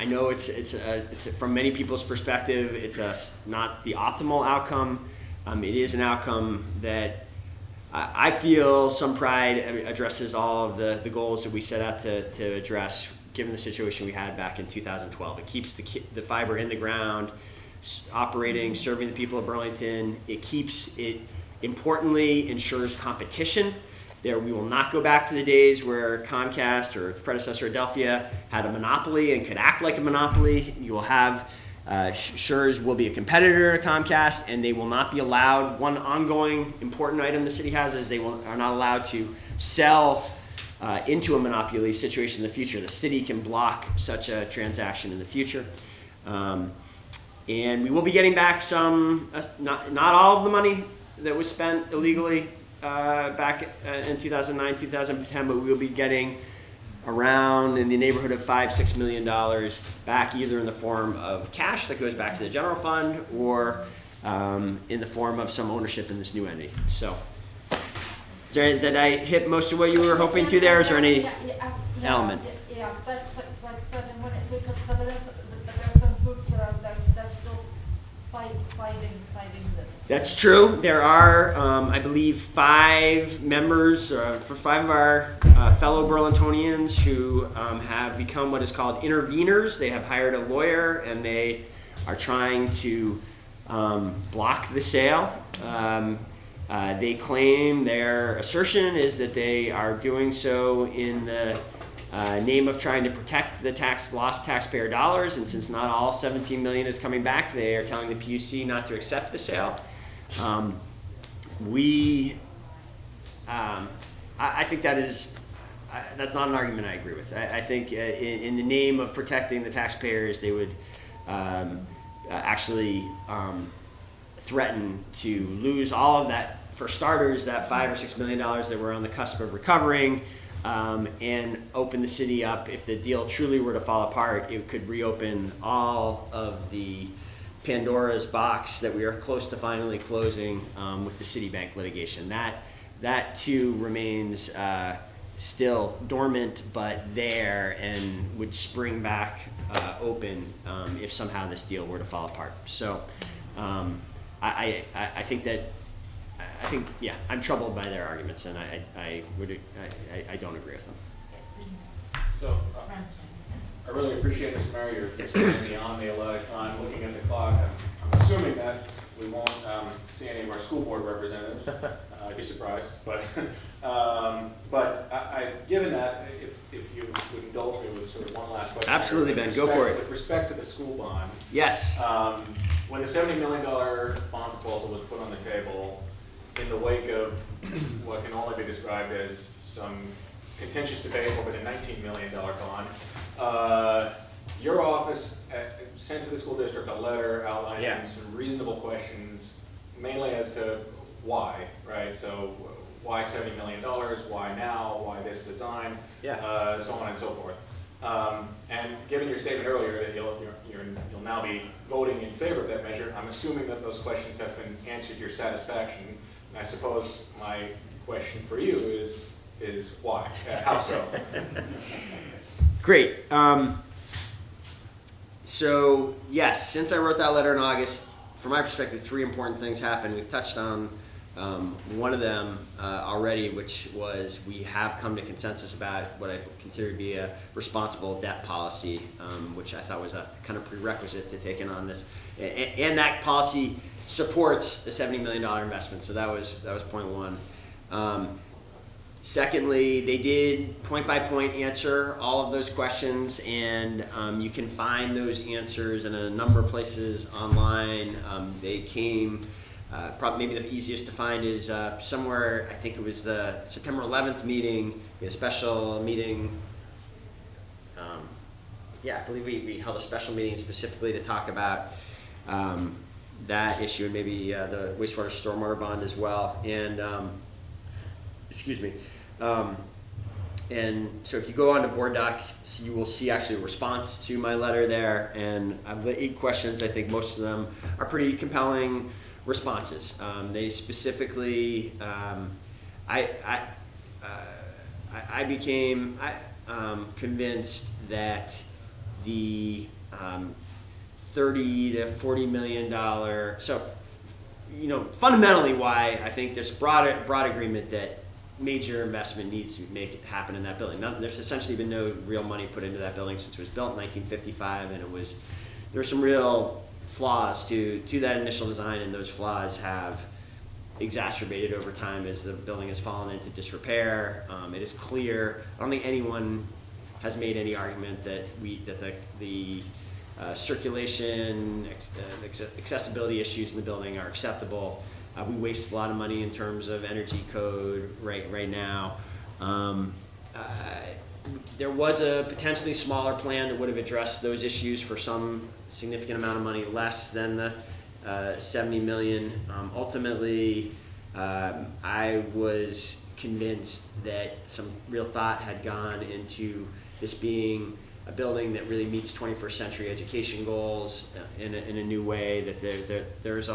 know it's from many people's perspective, it's not the optimal outcome. It is an outcome that I feel some pride addresses all of the goals that we set out to address, given the situation we had back in 2012. It keeps the fiber in the ground, operating, serving the people of Burlington. It importantly ensures competition. We will not go back to the days where Comcast or its predecessor Adelphia had a monopoly and could act like a monopoly. You will have Schurz will be a competitor to Comcast, and they will not be allowed. One ongoing important item the city has is they are not allowed to sell into a monopoly situation in the future. The city can block such a transaction in the future. And we will be getting back some, not all of the money that was spent illegally back in 2009, 2010, but we will be getting around in the neighborhood of $5-6 million back, either in the form of cash that goes back to the general fund or in the form of some ownership in this new entity. So, did I hit most of what you were hoping to there? Is there any element? Yeah, but there are some groups that are still fighting this. That's true. There are, I believe, 5 members, for 5 of our fellow Burlingtonians who have become what is called interveners. They have hired a lawyer and they are trying to block the sale. They claim, their assertion is that they are doing so in the name of trying to protect the lost taxpayer dollars, and since not all $17 million is coming back, they are telling the PUC not to accept the sale. I think that's not an argument I agree with. I think in the name of protecting the taxpayers, they would actually threaten to lose all of that. For starters, that $5 or $6 million that we're on the cusp of recovering, and open the city up. If the deal truly were to fall apart, it could reopen all of the Pandora's box that we are close to finally closing with the Citibank litigation. That too remains still dormant, but there, and would spring back open if somehow this deal were to fall apart. So I think, yeah, I'm troubled by their arguments, and I don't agree with them. So, I really appreciate, Mr. Mayor, you're staying beyond the allotted time. Looking at the clock, I'm assuming that we won't see any of our school board representatives. I'd be surprised, but given that, if you would indulge me with sort of one last question. Absolutely, Ben, go for it. With respect to the school bond. Yes. When the $70 million bond proposal was put on the table, in the wake of what can only be described as some contentious debate over the $19 million bond, your office sent to the school district a letter outlining some reasonable questions, mainly as to why, right? So why $70 million, why now, why this design, so on and so forth. And given your statement earlier that you'll now be voting in favor of that measure, I'm assuming that those questions have been answered to your satisfaction. And I suppose my question for you is why? How so? Great. So yes, since I wrote that letter in August, from my perspective, 3 important things happened. We've touched on one of them already, which was we have come to consensus about what I consider to be a responsible debt policy, which I thought was a kind of prerequisite to taking on this. And that policy supports the $70 million investment. So that was point 1. Secondly, they did point by point answer all of those questions, and you can find those answers in a number of places online. They came, probably maybe the easiest to find is somewhere, I think it was the September 11th meeting, a special meeting. I believe we held a special meeting specifically to talk about that issue, and maybe the wastewater stormwater bond as well. And excuse me. And so if you go on to Board Doc, you will see actually a response to my letter there, and of the 8 questions, I think most of them are pretty compelling responses. They specifically, I became convinced that the $30 to $40 million, so, fundamentally why I think there's broad agreement that major investment needs to make it happen in that building. There's essentially been no real money put into that building since it was built in 1955, and there were some real flaws to that initial design, and those flaws have exacerbated over time as the building has fallen into disrepair. It is clear, I don't think anyone has made any argument that the circulation, accessibility issues in the building are acceptable. We waste a lot of money in terms of energy code right now. There was a potentially smaller plan that would have addressed those issues for some significant amount of money less than the 70 million. Ultimately, I was convinced that some real thought had gone into this being a building that really meets 21st century education goals in a new way, that there's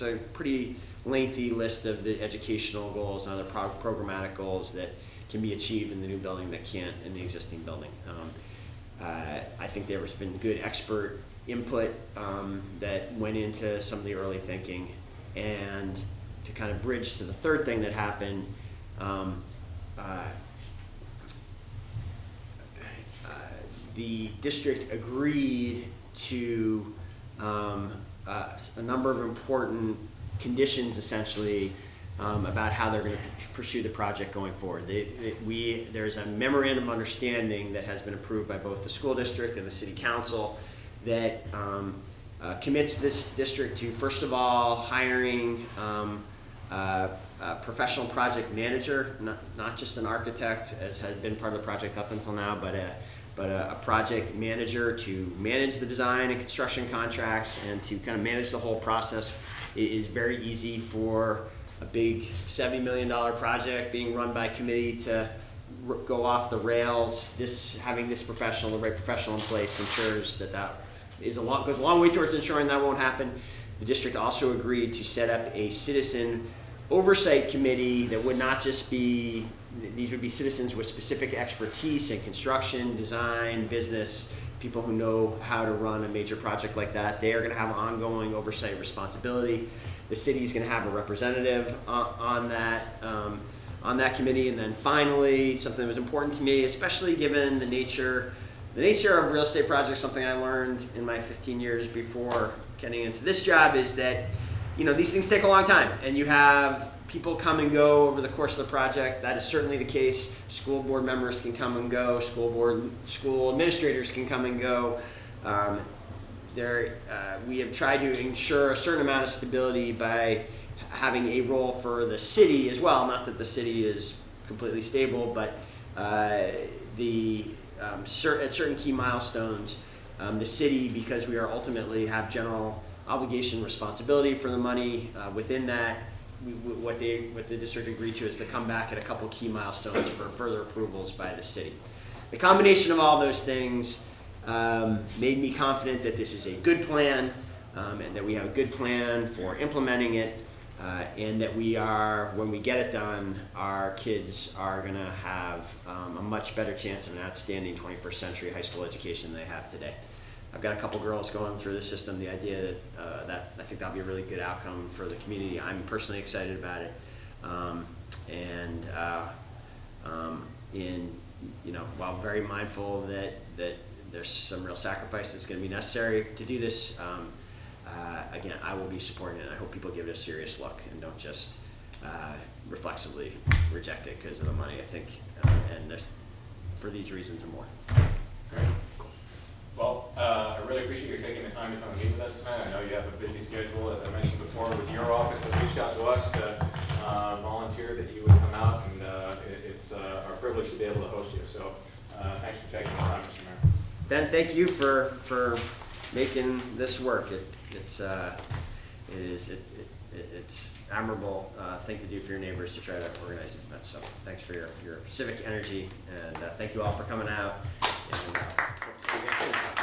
a pretty lengthy list of the educational goals and other programmatic goals that can be achieved in the new building that can't in the existing building. I think there has been good expert input that went into some of the early thinking. And to kind of bridge to the third thing that happened, the district agreed to a number of important conditions, essentially, about how they're going to pursue the project going forward. There's a memorandum of understanding that has been approved by both the school district and the city council that commits this district to, first of all, hiring a professional project manager, not just an architect, as had been part of the project up until now, but a project manager to manage the design and construction contracts and to kind of manage the whole process. It is very easy for a big $70 million project being run by committee to go off the rails. Having this professional, the right professional in place, ensures that goes a long way towards ensuring that won't happen. The district also agreed to set up a citizen oversight committee that would not just be, these would be citizens with specific expertise in construction, design, business, people who know how to run a major project like that. They are going to have ongoing oversight responsibility. The city is going to have a representative on that committee. And then finally, something that was important to me, especially given the nature of real estate projects, something I learned in my 15 years before getting into this job, is that these things take a long time, and you have people come and go over the course of the project. That is certainly the case. School board members can come and go. School administrators can come and go. We have tried to ensure a certain amount of stability by having a role for the city as well. Not that the city is completely stable, but at certain key milestones, the city, because we are ultimately have general obligation responsibility for the money within that, what the district agreed to is to come back at a couple key milestones for further approvals by the city. The combination of all those things made me confident that this is a good plan, and that we have a good plan for implementing it, and that when we get it done, our kids are going to have a much better chance of an outstanding 21st century high school education than they have today. I've got a couple girls going through the system. The idea that I think that'll be a really good outcome for the community. I'm personally excited about it, while very mindful that there's some real sacrifice that's going to be necessary to do this. Again, I will be supporting it. I hope people give it a serious look and don't just reflexively reject it because of the money. I think, and there's for these reasons and more. All right. Well, I really appreciate you taking the time to come and meet with us tonight. I know you have a busy schedule. As I mentioned before, it was your office that reached out to us to volunteer that you would come out, and it's our privilege to be able to host you. So thanks for taking the time, Mr. Mayor. Ben, thank you for making this work. It's admirable thing to do for your neighbors to try to organize these events. So thanks for your civic energy, and thank you all for coming out. And hope to see you again soon.